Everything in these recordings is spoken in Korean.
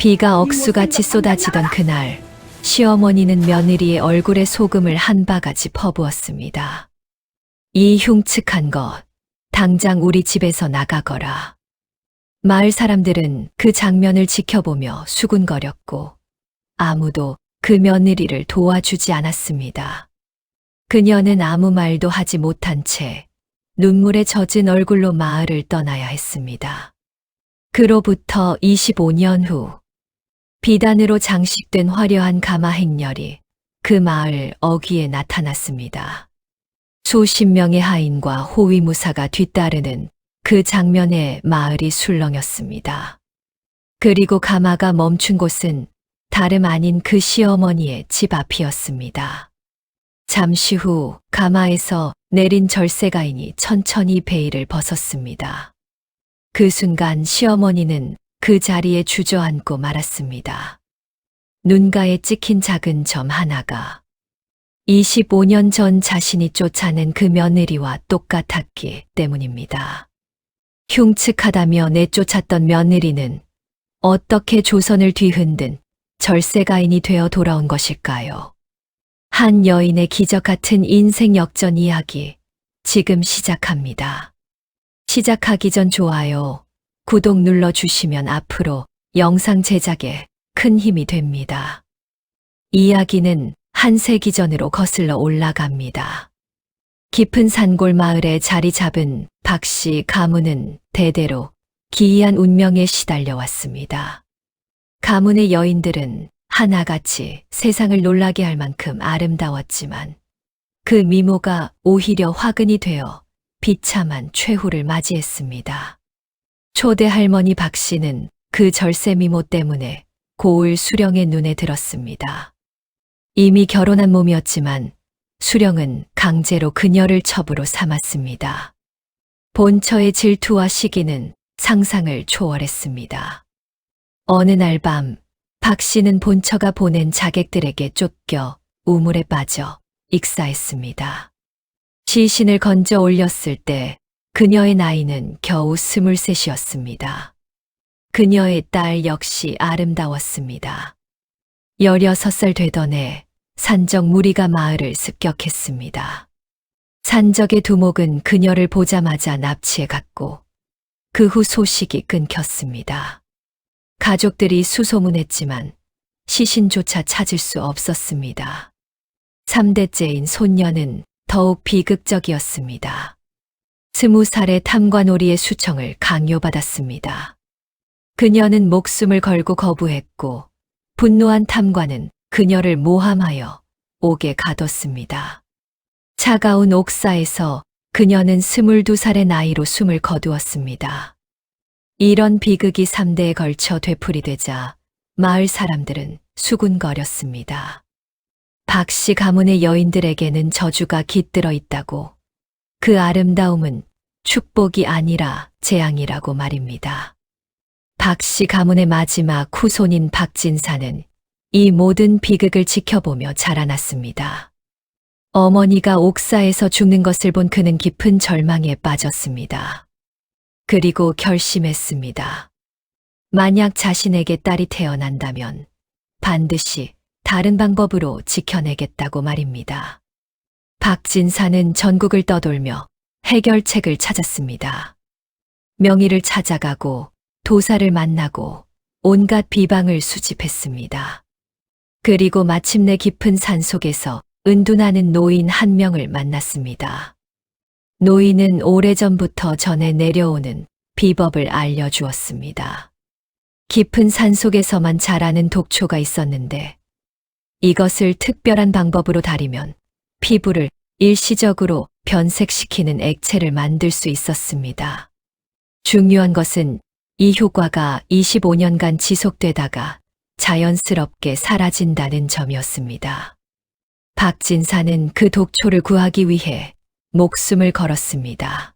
비가 억수같이 쏟아지던 그날, 시어머니는 며느리의 얼굴에 소금을 한 바가지 퍼부었습니다. 이 흉측한 것, 당장 우리 집에서 나가거라. 마을 사람들은 그 장면을 지켜보며 수군거렸고 아무도 그 며느리를 도와주지 않았습니다. 그녀는 아무 말도 하지 못한 채 눈물에 젖은 얼굴로 마을을 떠나야 했습니다. 그로부터 25년 후, 비단으로 장식된 화려한 가마 행렬이 그 마을 어귀에 나타났습니다. 수십 명의 하인과 호위무사가 뒤따르는 그 장면에 마을이 술렁였습니다. 그리고 가마가 멈춘 곳은 다름 아닌 그 시어머니의 집 앞이었습니다. 잠시 후 가마에서 내린 절세가인이 천천히 베일을 벗었습니다. 그 순간 시어머니는 그 자리에 주저앉고 말았습니다. 눈가에 찍힌 작은 점 하나가 25년 전 자신이 쫓아낸 그 며느리와 똑같았기 때문입니다. 흉측하다며 내쫓았던 며느리는 어떻게 조선을 뒤흔든 절세가인이 되어 돌아온 것일까요? 한 여인의 기적 같은 인생 역전 이야기, 지금 시작합니다. 시작하기 전 좋아요, 구독 눌러주시면 앞으로 영상 제작에 큰 힘이 됩니다. 이야기는 한 세기 전으로 거슬러 올라갑니다. 깊은 산골 마을에 자리 잡은 박씨 가문은 대대로 기이한 운명에 시달려 왔습니다. 가문의 여인들은 하나같이 세상을 놀라게 할 만큼 아름다웠지만 그 미모가 오히려 화근이 되어 비참한 최후를 맞이했습니다. 초대 할머니 박씨는 그 절세 미모 때문에 고을 수령의 눈에 들었습니다. 이미 결혼한 몸이었지만 수령은 강제로 그녀를 첩으로 삼았습니다. 본처의 질투와 시기는 상상을 초월했습니다. 어느 날 밤, 박 씨는 본처가 보낸 자객들에게 쫓겨 우물에 빠져 익사했습니다. 시신을 건져 올렸을 때 그녀의 나이는 겨우 23이었습니다. 그녀의 딸 역시 아름다웠습니다. 16살 되던 해 산적 무리가 마을을 습격했습니다. 산적의 두목은 그녀를 보자마자 납치해 갔고 그 후 소식이 끊겼습니다. 가족들이 수소문했지만 시신조차 찾을 수 없었습니다. 3대째인 손녀는 더욱 비극적이었습니다. 20살의 탐관오리의 수청을 강요받았습니다. 그녀는 목숨을 걸고 거부했고 분노한 탐관은 그녀를 모함하여 옥에 가뒀습니다. 차가운 옥사에서 그녀는 22살의 나이로 숨을 거두었습니다. 이런 비극이 3대에 걸쳐 되풀이되자 마을 사람들은 수군거렸습니다. 박씨 가문의 여인들에게는 저주가 깃들어 있다고, 그 아름다움은 축복이 아니라 재앙이라고 말입니다. 박씨 가문의 마지막 후손인 박진사는 이 모든 비극을 지켜보며 자라났습니다. 어머니가 옥사에서 죽는 것을 본 그는 깊은 절망에 빠졌습니다. 그리고 결심했습니다. 만약 자신에게 딸이 태어난다면 반드시 다른 방법으로 지켜내겠다고 말입니다. 박진사는 전국을 떠돌며 해결책을 찾았습니다. 명의를 찾아가고 도사를 만나고 온갖 비방을 수집했습니다. 그리고 마침내 깊은 산속에서 은둔하는 노인 한 명을 만났습니다. 노인은 오래전부터 전해 내려오는 비법을 알려주었습니다. 깊은 산속에서만 자라는 독초가 있었는데 이것을 특별한 방법으로 다리면 피부를 일시적으로 변색시키는 액체를 만들 수 있었습니다. 중요한 것은 이 효과가 25년간 지속되다가 자연스럽게 사라진다는 점이었습니다. 박진사는 그 독초를 구하기 위해 목숨을 걸었습니다.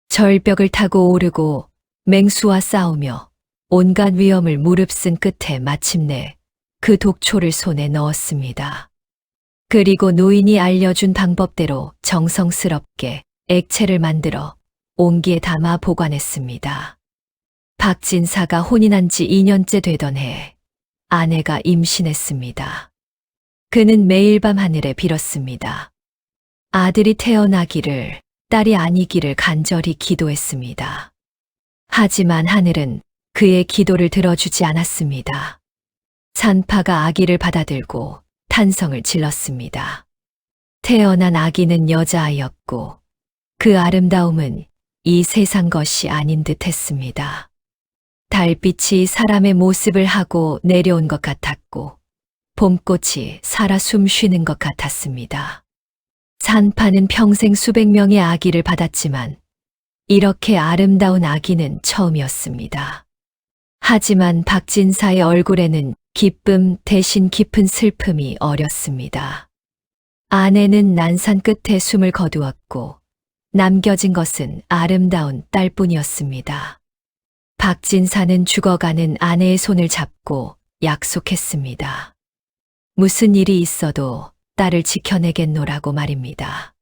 절벽을 타고 오르고 맹수와 싸우며 온갖 위험을 무릅쓴 끝에 마침내 그 독초를 손에 넣었습니다. 그리고 노인이 알려준 방법대로 정성스럽게 액체를 만들어 온기에 담아 보관했습니다. 박진사가 혼인한 지 2년째 되던 해 아내가 임신했습니다. 그는 매일 밤 하늘에 빌었습니다. 아들이 태어나기를, 딸이 아니기를 간절히 기도했습니다. 하지만 하늘은 그의 기도를 들어주지 않았습니다. 산파가 아기를 받아들고 탄성을 질렀습니다. 태어난 아기는 여자아이였고 그 아름다움은 이 세상 것이 아닌 듯 했습니다. 달빛이 사람의 모습을 하고 내려온 것 같았고 봄꽃이 살아 숨 쉬는 것 같았습니다. 산파는 평생 수백 명의 아기를 받았지만 이렇게 아름다운 아기는 처음이었습니다. 하지만 박진사의 얼굴에는 기쁨 대신 깊은 슬픔이 어렸습니다. 아내는 난산 끝에 숨을 거두었고 남겨진 것은 아름다운 딸뿐이었습니다. 박진사는 죽어가는 아내의 손을 잡고 약속했습니다. 무슨 일이 있어도 딸을 지켜내겠노라고 말입니다.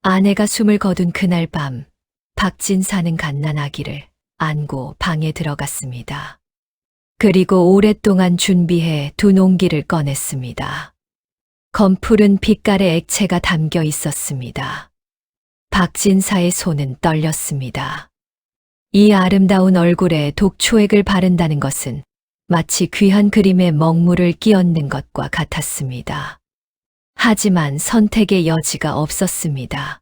아내가 숨을 거둔 그날 밤, 박진사는 갓난아기를 안고 방에 들어갔습니다. 그리고 오랫동안 준비해 두 농기를 꺼냈습니다. 검푸른 빛깔의 액체가 담겨 있었습니다. 박진사의 손은 떨렸습니다. 이 아름다운 얼굴에 독초액을 바른다는 것은 마치 귀한 그림에 먹물을 끼얹는 것과 같았습니다. 하지만 선택의 여지가 없었습니다.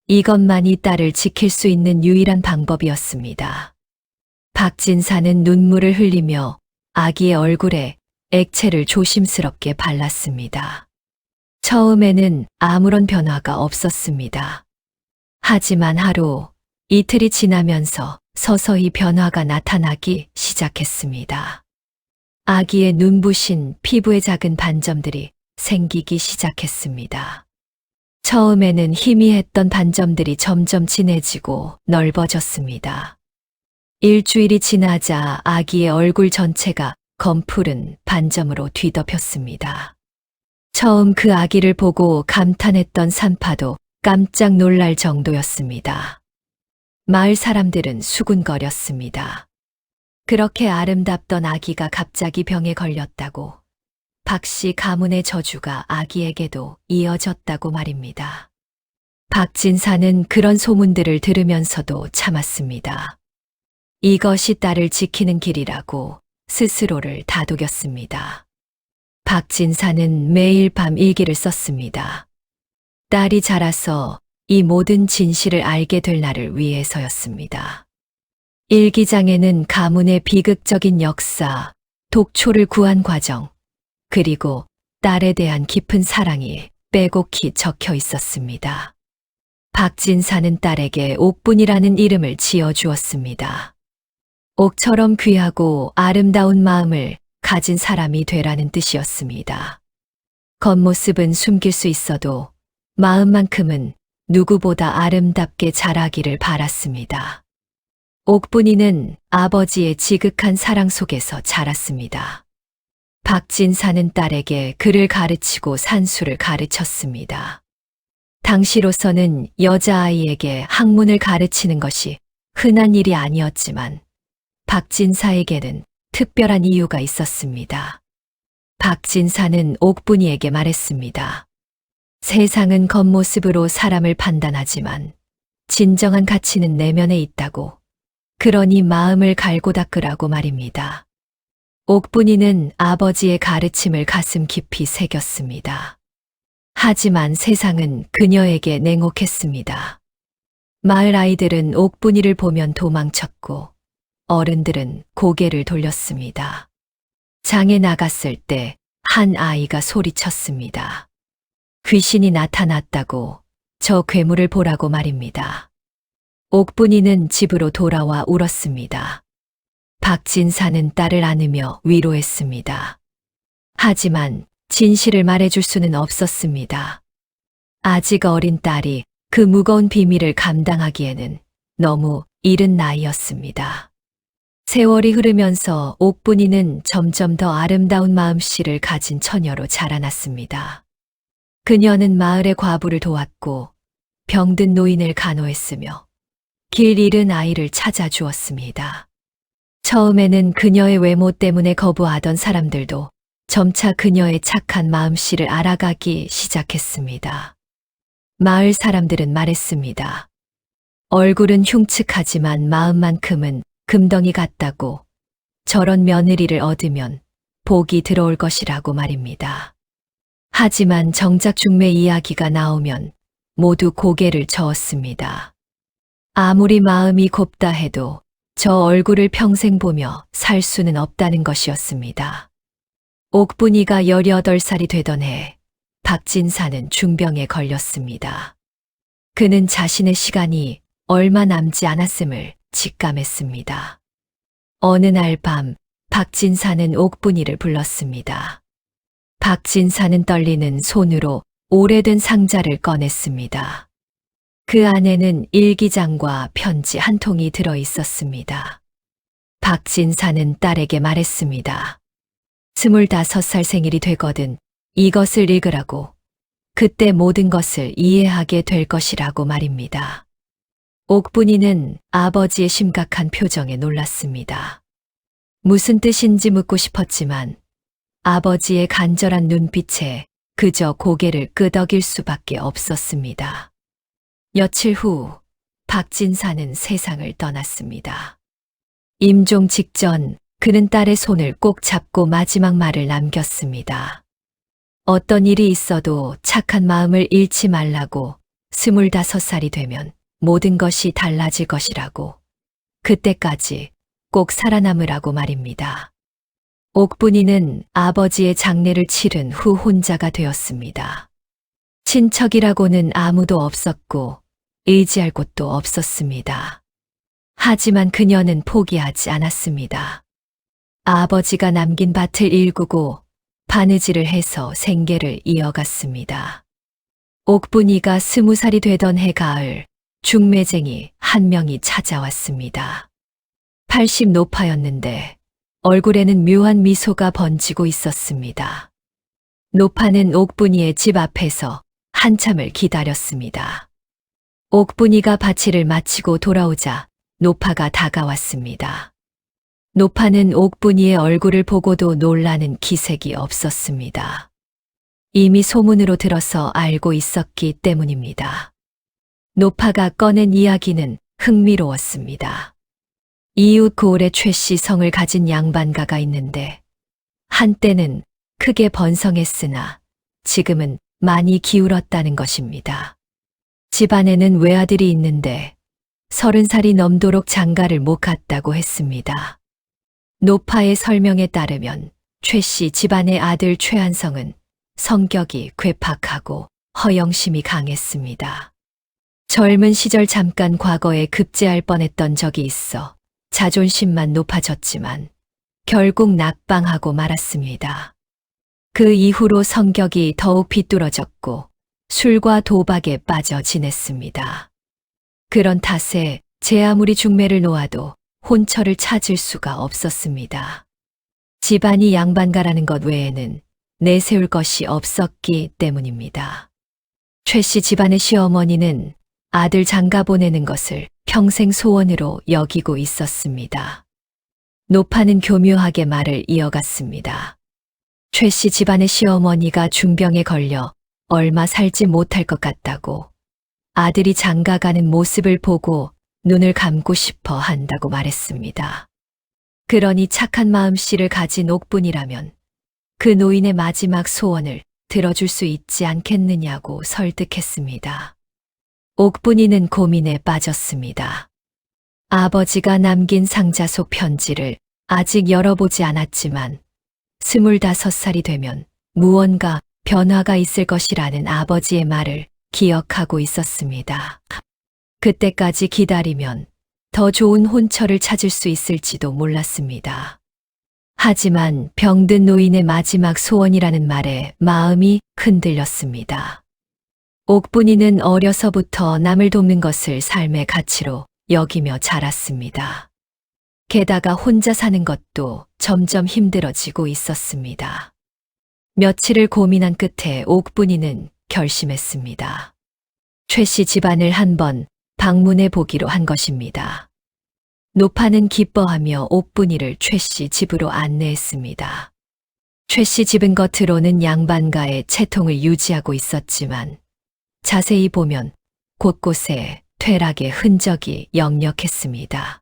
이것만이 딸을 지킬 수 있는 유일한 방법이었습니다. 박진사는 눈물을 흘리며 아기의 얼굴에 액체를 조심스럽게 발랐습니다. 처음에는 아무런 변화가 없었습니다. 하지만 하루, 이틀이 지나면서 서서히 변화가 나타나기 시작했습니다. 아기의 눈부신 피부의 작은 반점들이 생기기 시작했습니다. 처음에는 희미했던 반점들이 점점 진해지고 넓어졌습니다. 일주일이 지나자 아기의 얼굴 전체가 검푸른 반점으로 뒤덮였습니다. 처음 그 아기를 보고 감탄했던 산파도 깜짝 놀랄 정도였습니다. 마을 사람들은 수군거렸습니다. 그렇게 아름답던 아기가 갑자기 병에 걸렸다고, 박씨 가문의 저주가 아기에게도 이어졌다고 말입니다. 박진사는 그런 소문들을 들으면서도 참았습니다. 이것이 딸을 지키는 길이라고 스스로를 다독였습니다. 박진사는 매일 밤 일기를 썼습니다. 딸이 자라서 이 모든 진실을 알게 될 날을 위해서였습니다. 일기장에는 가문의 비극적인 역사, 독초를 구한 과정, 그리고 딸에 대한 깊은 사랑이 빼곡히 적혀 있었습니다. 박진사는 딸에게 옥분이라는 이름을 지어주었습니다. 옥처럼 귀하고 아름다운 마음을 가진 사람이 되라는 뜻이었습니다. 겉모습은 숨길 수 있어도 마음만큼은 누구보다 아름답게 자라기를 바랐습니다. 옥분이는 아버지의 지극한 사랑 속에서 자랐습니다. 박진사는 딸에게 글을 가르치고 산수를 가르쳤습니다. 당시로서는 여자아이에게 학문을 가르치는 것이 흔한 일이 아니었지만 박진사에게는 특별한 이유가 있었습니다. 박진사는 옥분이에게 말했습니다. 세상은 겉모습으로 사람을 판단하지만 진정한 가치는 내면에 있다고. 그러니 마음을 갈고 닦으라고 말입니다. 옥분이는 아버지의 가르침을 가슴 깊이 새겼습니다. 하지만 세상은 그녀에게 냉혹했습니다. 마을 아이들은 옥분이를 보면 도망쳤고 어른들은 고개를 돌렸습니다. 장에 나갔을 때 한 아이가 소리쳤습니다. 귀신이 나타났다고, 저 괴물을 보라고 말입니다. 옥분이는 집으로 돌아와 울었습니다. 박진사는 딸을 안으며 위로했습니다. 하지만 진실을 말해줄 수는 없었습니다. 아직 어린 딸이 그 무거운 비밀을 감당하기에는 너무 이른 나이였습니다. 세월이 흐르면서 옥분이는 점점 더 아름다운 마음씨를 가진 처녀로 자라났습니다. 그녀는 마을의 과부를 도왔고 병든 노인을 간호했으며 길 잃은 아이를 찾아주었습니다. 처음에는 그녀의 외모 때문에 거부하던 사람들도 점차 그녀의 착한 마음씨를 알아가기 시작했습니다. 마을 사람들은 말했습니다. 얼굴은 흉측하지만 마음만큼은 금덩이 같다고, 저런 며느리를 얻으면 복이 들어올 것이라고 말입니다. 하지만 정작 중매 이야기가 나오면 모두 고개를 저었습니다. 아무리 마음이 곱다 해도 저 얼굴을 평생 보며 살 수는 없다는 것이었습니다. 옥분이가 18살이 되던 해 박진사는 중병에 걸렸습니다. 그는 자신의 시간이 얼마 남지 않았음을 직감했습니다. 어느 날 밤 박진사는 옥분이를 불렀습니다. 박진사는 떨리는 손으로 오래된 상자를 꺼냈습니다. 그 안에는 일기장과 편지 한 통이 들어 있었습니다. 박진사는 딸에게 말했습니다. 25살 생일이 되거든 이것을 읽으라고. 그때 모든 것을 이해하게 될 것이라고 말입니다. 옥분이는 아버지의 심각한 표정에 놀랐습니다. 무슨 뜻인지 묻고 싶었지만 아버지의 간절한 눈빛에 그저 고개를 끄덕일 수밖에 없었습니다. 며칠 후 박진사는 세상을 떠났습니다. 임종 직전 그는 딸의 손을 꼭 잡고 마지막 말을 남겼습니다. 어떤 일이 있어도 착한 마음을 잃지 말라고. 25살이 되면 모든 것이 달라질 것이라고. 그때까지 꼭 살아남으라고 말입니다. 옥분이는 아버지의 장례를 치른 후 혼자가 되었습니다. 친척이라고는 아무도 없었고 의지할 곳도 없었습니다. 하지만 그녀는 포기하지 않았습니다. 아버지가 남긴 밭을 일구고 바느질을 해서 생계를 이어갔습니다. 옥분이가 20살이 되던 해 가을 중매쟁이 한 명이 찾아왔습니다. 80 노파였는데 얼굴에는 묘한 미소가 번지고 있었습니다. 노파는 옥분이의 집 앞에서 한참을 기다렸습니다. 옥분이가 바치를 마치고 돌아오자 노파가 다가왔습니다. 노파는 옥분이의 얼굴을 보고도 놀라는 기색이 없었습니다. 이미 소문으로 들어서 알고 있었기 때문입니다. 노파가 꺼낸 이야기는 흥미로웠습니다. 이웃 고을에 최씨 성을 가진 양반가가 있는데 한때는 크게 번성했으나 지금은 많이 기울었다는 것입니다. 집안에는 외아들이 있는데 30살이 넘도록 장가를 못 갔다고 했습니다. 노파의 설명에 따르면 최씨 집안의 아들 최한성은 성격이 괴팍하고 허영심이 강했습니다. 젊은 시절 잠깐 과거에 급제할 뻔했던 적이 있어 자존심만 높아졌지만 결국 낙방하고 말았습니다. 그 이후로 성격이 더욱 비뚤어졌고 술과 도박에 빠져 지냈습니다. 그런 탓에 제 아무리 중매를 놓아도 혼처를 찾을 수가 없었습니다. 집안이 양반가라는 것 외에는 내세울 것이 없었기 때문입니다. 최씨 집안의 시어머니는 아들 장가 보내는 것을 평생 소원으로 여기고 있었습니다. 노파는 교묘하게 말을 이어갔습니다. 최씨 집안의 시어머니가 중병에 걸려 얼마 살지 못할 것 같다고, 아들이 장가 가는 모습을 보고 눈을 감고 싶어 한다고 말했습니다. 그러니 착한 마음씨를 가진 옥분이라면 그 노인의 마지막 소원을 들어줄 수 있지 않겠느냐고 설득했습니다. 옥분이는 고민에 빠졌습니다. 아버지가 남긴 상자 속 편지를 아직 열어보지 않았지만 25살이 되면 무언가 변화가 있을 것이라는 아버지의 말을 기억하고 있었습니다. 그때까지 기다리면 더 좋은 혼처를 찾을 수 있을지도 몰랐습니다. 하지만 병든 노인의 마지막 소원이라는 말에 마음이 흔들렸습니다. 옥분이는 어려서부터 남을 돕는 것을 삶의 가치로 여기며 자랐습니다. 게다가 혼자 사는 것도 점점 힘들어지고 있었습니다. 며칠을 고민한 끝에 옥분이는 결심했습니다. 최씨 집안을 한번 방문해 보기로 한 것입니다. 노파는 기뻐하며 옥분이를 최씨 집으로 안내했습니다. 최씨 집은 겉으로는 양반가의 채통을 유지하고 있었지만 자세히 보면 곳곳에 퇴락의 흔적이 역력했습니다.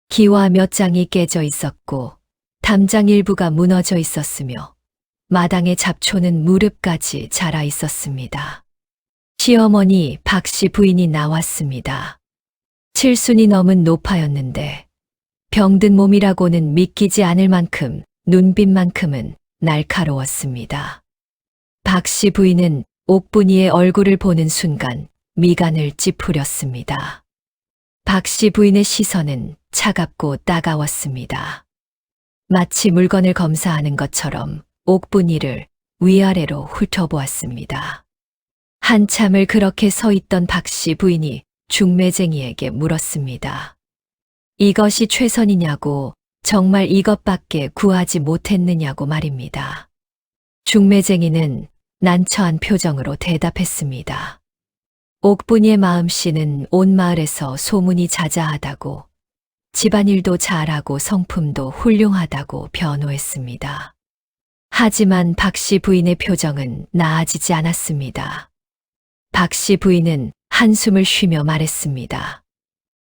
기와 몇 장이 깨져 있었고 담장 일부가 무너져 있었으며 마당의 잡초는 무릎까지 자라 있었습니다. 시어머니 박씨 부인이 나왔습니다. 7순이 넘은 노파였는데 병든 몸이라고는 믿기지 않을 만큼 눈빛만큼은 날카로웠습니다. 박씨 부인은 옥분이의 얼굴을 보는 순간 미간을 찌푸렸습니다. 박씨 부인의 시선은 차갑고 따가웠습니다. 마치 물건을 검사하는 것처럼 옥분이를 위아래로 훑어보았습니다. 한참을 그렇게 서 있던 박씨 부인이 중매쟁이에게 물었습니다. 이것이 최선이냐고, 정말 이것밖에 구하지 못했느냐고 말입니다. 중매쟁이는 난처한 표정으로 대답했습니다. 옥분이의 마음씨는 온 마을에서 소문이 자자하다고, 집안일도 잘하고 성품도 훌륭하다고 변호했습니다. 하지만 박씨 부인의 표정은 나아지지 않았습니다. 박씨 부인은 한숨을 쉬며 말했습니다.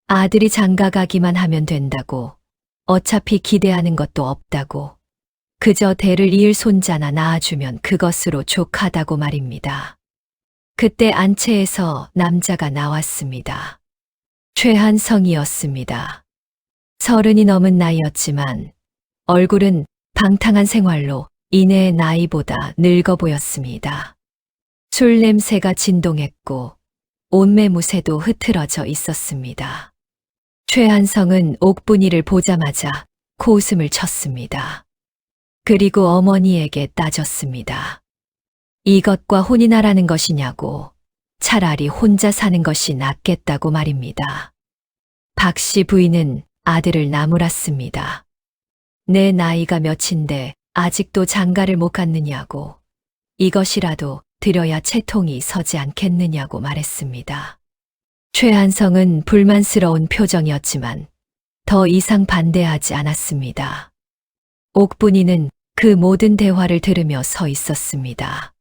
아들이 장가가기만 하면 된다고, 어차피 기대하는 것도 없다고, 그저 대를 이을 손자나 낳아주면 그것으로 족하다고 말입니다. 그때 안채에서 남자가 나왔습니다. 최한성이었습니다. 30이 넘은 나이였지만 얼굴은 방탕한 생활로 이내의 나이보다 늙어 보였습니다. 술 냄새가 진동했고 옷매무새도 흐트러져 있었습니다. 최한성은 옥분이를 보자마자 코웃음을 쳤습니다. 그리고 어머니에게 따졌습니다. 이것과 혼인하라는 것이냐고, 차라리 혼자 사는 것이 낫겠다고 말입니다. 박씨 부인은 아들을 나무랐습니다. 내 나이가 몇인데 아직도 장가를 못 갔느냐고, 이것이라도 드려야 채통이 서지 않겠느냐고 말했습니다. 최한성은 불만스러운 표정이었지만 더 이상 반대하지 않았습니다. 옥분이는 그 모든 대화를 들으며 서 있었습니다.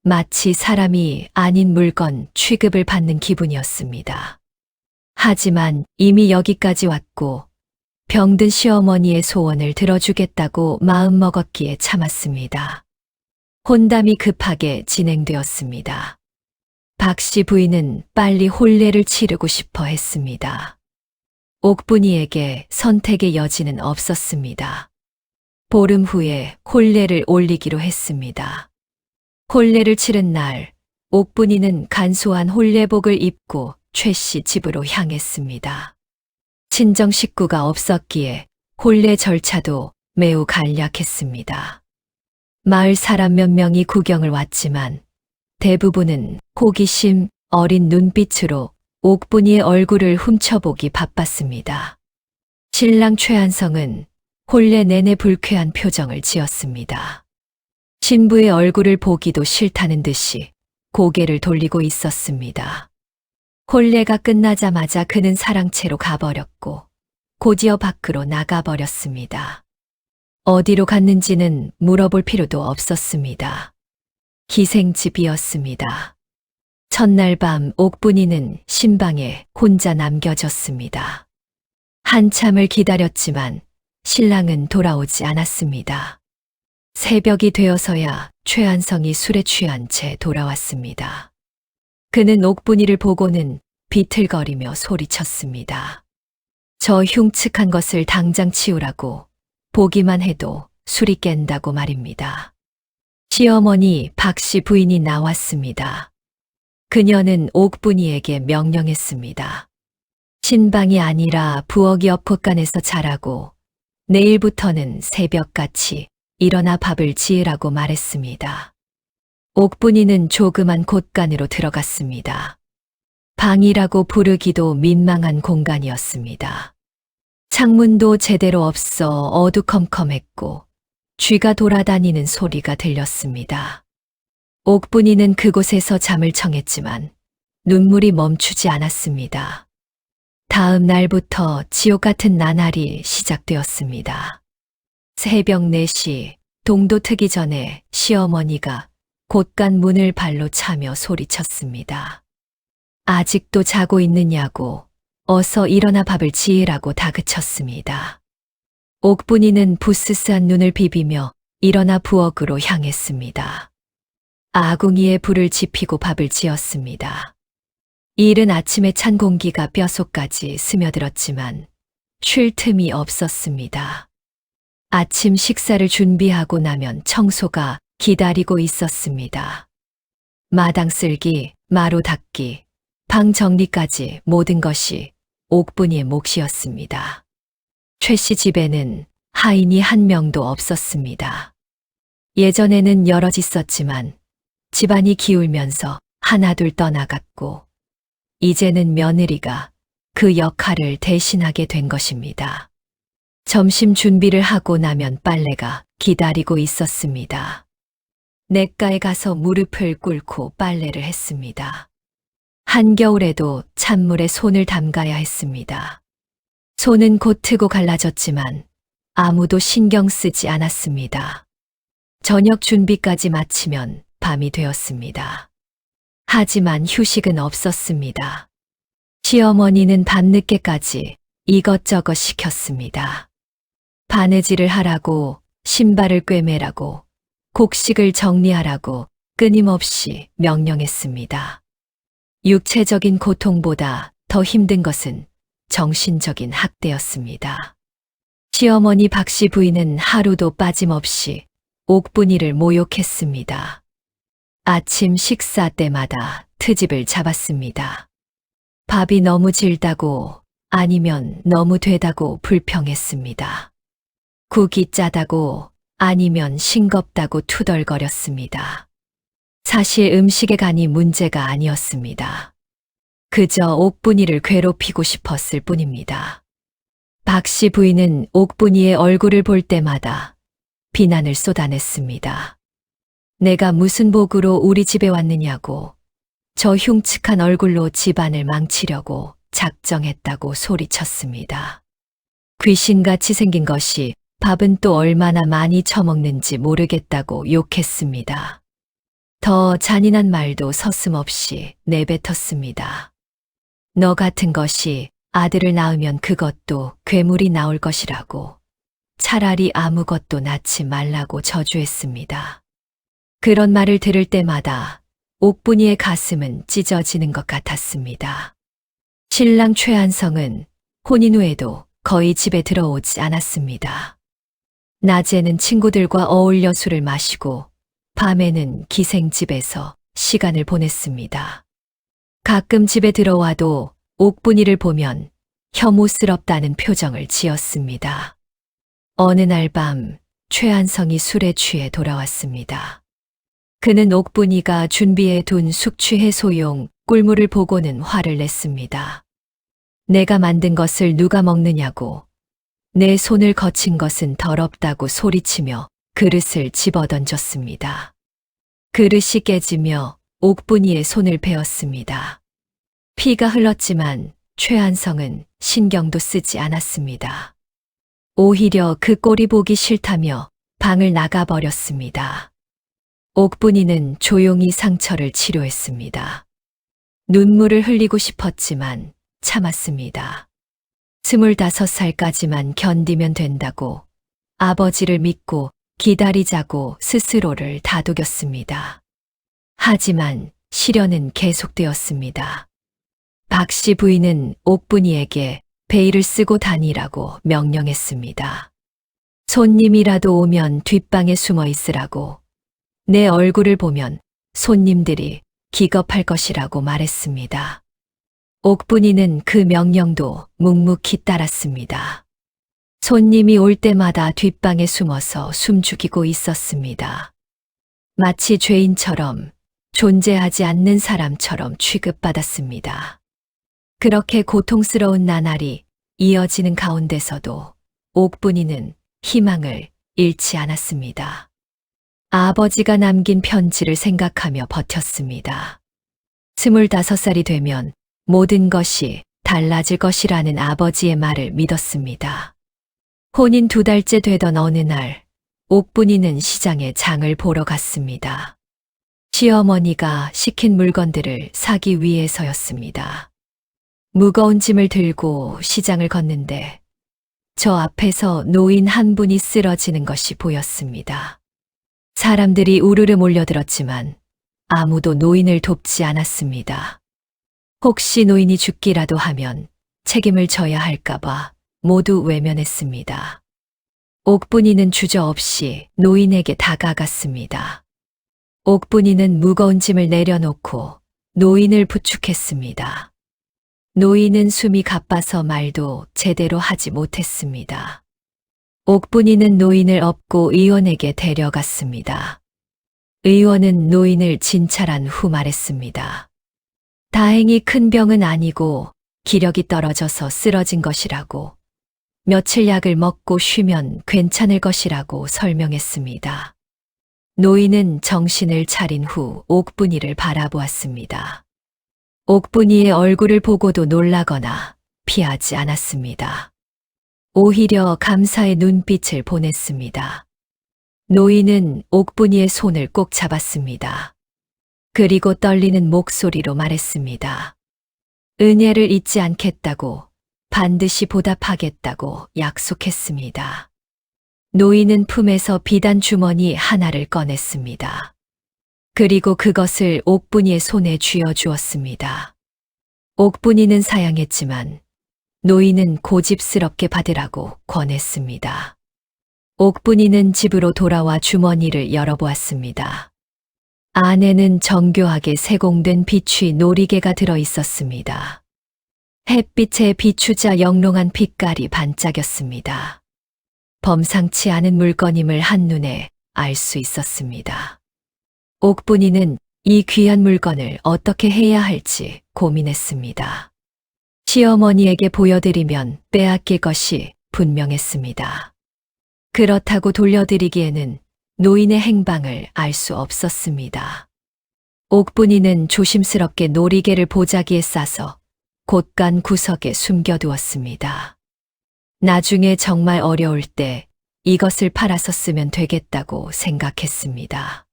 마치 사람이 아닌 물건 취급을 받는 기분이었습니다. 하지만 이미 여기까지 왔고 병든 시어머니의 소원을 들어주겠다고 마음먹었기에 참았습니다. 혼담이 급하게 진행되었습니다. 박씨 부인은 빨리 혼례를 치르고 싶어 했습니다. 옥분이에게 선택의 여지는 없었습니다. 보름 후에 혼례를 올리기로 했습니다. 혼례를 치른 날, 옥분이는 간소한 혼례복을 입고 최씨 집으로 향했습니다. 친정 식구가 없었기에 혼례 절차도 매우 간략했습니다. 마을 사람 몇 명이 구경을 왔지만 대부분은 호기심 어린 눈빛으로 옥분이의 얼굴을 훔쳐보기 바빴습니다. 신랑 최한성은 혼례 내내 불쾌한 표정을 지었습니다. 신부의 얼굴을 보기도 싫다는 듯이 고개를 돌리고 있었습니다. 혼례가 끝나자마자 그는 사랑채로 가버렸고 곧이어 밖으로 나가버렸습니다. 어디로 갔는지는 물어볼 필요도 없었습니다. 기생집이었습니다. 첫날 밤 옥분이는 신방에 혼자 남겨졌습니다. 한참을 기다렸지만 신랑은 돌아오지 않았습니다. 새벽이 되어서야 최한성이 술에 취한 채 돌아왔습니다. 그는 옥분이를 보고는 비틀거리며 소리쳤습니다. 저 흉측한 것을 당장 치우라고, 보기만 해도 술이 깬다고 말입니다. 시어머니 박씨 부인이 나왔습니다. 그녀는 옥분이에게 명령했습니다. 신방이 아니라 부엌 옆 곳간에서 자라고 내일부터는 새벽같이 일어나 밥을 지으라고 말했습니다. 옥분이는 조그만 곳간으로 들어갔습니다. 방이라고 부르기도 민망한 공간이었습니다. 창문도 제대로 없어 어두컴컴했고 쥐가 돌아다니는 소리가 들렸습니다. 옥분이는 그곳에서 잠을 청했지만 눈물이 멈추지 않았습니다. 다음 날부터 지옥 같은 나날이 시작되었습니다. 새벽 4시 동도 트기 전에 시어머니가 곳간 문을 발로 차며 소리쳤습니다. 아직도 자고 있느냐고, 어서 일어나 밥을 지으라고 다그쳤습니다. 옥분이는 부스스한 눈을 비비며 일어나 부엌으로 향했습니다. 아궁이에 불을 지피고 밥을 지었습니다. 이른 아침에 찬 공기가 뼛속까지 스며들었지만 쉴 틈이 없었습니다. 아침 식사를 준비하고 나면 청소가 기다리고 있었습니다. 마당 쓸기, 마루 닦기, 방 정리까지 모든 것이 옥분이의 몫이었습니다. 최 씨 집에는 하인이 한 명도 없었습니다. 예전에는 여럿 있었지만 집안이 기울면서 하나둘 떠나갔고 이제는 며느리가 그 역할을 대신하게 된 것입니다. 점심 준비를 하고 나면 빨래가 기다리고 있었습니다. 냇가에 가서 무릎을 꿇고 빨래를 했습니다. 한겨울에도 찬물에 손을 담가야 했습니다. 손은 곧 트고 갈라졌지만 아무도 신경 쓰지 않았습니다. 저녁 준비까지 마치면 밤이 되었습니다. 하지만 휴식은 없었습니다. 시어머니는 밤늦게까지 이것저것 시켰습니다. 바느질을 하라고, 신발을 꿰매라고, 곡식을 정리하라고 끊임없이 명령했습니다. 육체적인 고통보다 더 힘든 것은 정신적인 학대였습니다. 시어머니 박씨 부인은 하루도 빠짐없이 옥분이를 모욕했습니다. 아침 식사 때마다 트집을 잡았습니다. 밥이 너무 질다고 아니면 너무 되다고 불평했습니다. 국이 짜다고 아니면 싱겁다고 투덜거렸습니다. 사실 음식의 간이 문제가 아니었습니다. 그저 옥분이를 괴롭히고 싶었을 뿐입니다. 박씨 부인은 옥분이의 얼굴을 볼 때마다 비난을 쏟아냈습니다. 내가 무슨 복으로 우리 집에 왔느냐고, 저 흉측한 얼굴로 집안을 망치려고 작정했다고 소리쳤습니다. 귀신같이 생긴 것이 밥은 또 얼마나 많이 처먹는지 모르겠다고 욕했습니다. 더 잔인한 말도 서슴없이 내뱉었습니다. 너 같은 것이 아들을 낳으면 그것도 괴물이 나올 것이라고, 차라리 아무것도 낳지 말라고 저주했습니다. 그런 말을 들을 때마다 옥분이의 가슴은 찢어지는 것 같았습니다. 신랑 최한성은 혼인 후에도 거의 집에 들어오지 않았습니다. 낮에는 친구들과 어울려 술을 마시고 밤에는 기생집에서 시간을 보냈습니다. 가끔 집에 들어와도 옥분이를 보면 혐오스럽다는 표정을 지었습니다. 어느 날 밤 최한성이 술에 취해 돌아왔습니다. 그는 옥분이가 준비해 둔 숙취 해소용 꿀물을 보고는 화를 냈습니다. 내가 만든 것을 누가 먹느냐고, 내 손을 거친 것은 더럽다고 소리치며 그릇을 집어던졌습니다. 그릇이 깨지며 옥분이의 손을 베었습니다. 피가 흘렀지만 최한성은 신경도 쓰지 않았습니다. 오히려 그 꼴이 보기 싫다며 방을 나가버렸습니다. 옥분이는 조용히 상처를 치료했습니다. 눈물을 흘리고 싶었지만 참았습니다. 25살까지만 견디면 된다고 아버지를 믿고 기다리자고 스스로를 다독였습니다. 하지만 시련은 계속되었습니다. 박씨 부인은 옥분이에게 베일을 쓰고 다니라고 명령했습니다. 손님이라도 오면 뒷방에 숨어 있으라고, 내 얼굴을 보면 손님들이 기겁할 것이라고 말했습니다. 옥분이는 그 명령도 묵묵히 따랐습니다. 손님이 올 때마다 뒷방에 숨어서 숨죽이고 있었습니다. 마치 죄인처럼, 존재하지 않는 사람처럼 취급받았습니다. 그렇게 고통스러운 나날이 이어지는 가운데서도 옥분이는 희망을 잃지 않았습니다. 아버지가 남긴 편지를 생각하며 버텼습니다. 25살이 되면 모든 것이 달라질 것이라는 아버지의 말을 믿었습니다. 혼인 2달째 되던 어느 날, 옥분이는 시장에 장을 보러 갔습니다. 시어머니가 시킨 물건들을 사기 위해서였습니다. 무거운 짐을 들고 시장을 걷는데 저 앞에서 노인 한 분이 쓰러지는 것이 보였습니다. 사람들이 우르르 몰려들었지만 아무도 노인을 돕지 않았습니다. 혹시 노인이 죽기라도 하면 책임을 져야 할까봐 모두 외면했습니다. 옥분이는 주저없이 노인에게 다가갔습니다. 옥분이는 무거운 짐을 내려놓고 노인을 부축했습니다. 노인은 숨이 가빠서 말도 제대로 하지 못했습니다. 옥분이는 노인을 업고 의원에게 데려갔습니다. 의원은 노인을 진찰한 후 말했습니다. 다행히 큰 병은 아니고 기력이 떨어져서 쓰러진 것이라고, 며칠 약을 먹고 쉬면 괜찮을 것이라고 설명했습니다. 노인은 정신을 차린 후 옥분이를 바라보았습니다. 옥분이의 얼굴을 보고도 놀라거나 피하지 않았습니다. 오히려 감사의 눈빛을 보냈습니다. 노인은 옥분이의 손을 꼭 잡았습니다. 그리고 떨리는 목소리로 말했습니다. 은혜를 잊지 않겠다고, 반드시 보답하겠다고 약속했습니다. 노인은 품에서 비단 주머니 하나를 꺼냈습니다. 그리고 그것을 옥분이의 손에 쥐어주었습니다. 옥분이는 사양했지만 노인은 고집스럽게 받으라고 권했습니다. 옥분이는 집으로 돌아와 주머니를 열어보았습니다. 안에는 정교하게 세공된 비추 놀이개가 들어 있었습니다. 햇빛에 비추자 영롱한 빛깔이 반짝였습니다. 범상치 않은 물건임을 한눈에 알 수 있었습니다. 옥분이는 이 귀한 물건을 어떻게 해야 할지 고민했습니다. 시어머니에게 보여드리면 빼앗길 것이 분명했습니다. 그렇다고 돌려드리기에는 노인의 행방을 알 수 없었습니다. 옥분이는 조심스럽게 놀이개를 보자기에 싸서 곳간 구석에 숨겨두었습니다. 나중에 정말 어려울 때 이것을 팔아서 쓰면 되겠다고 생각했습니다.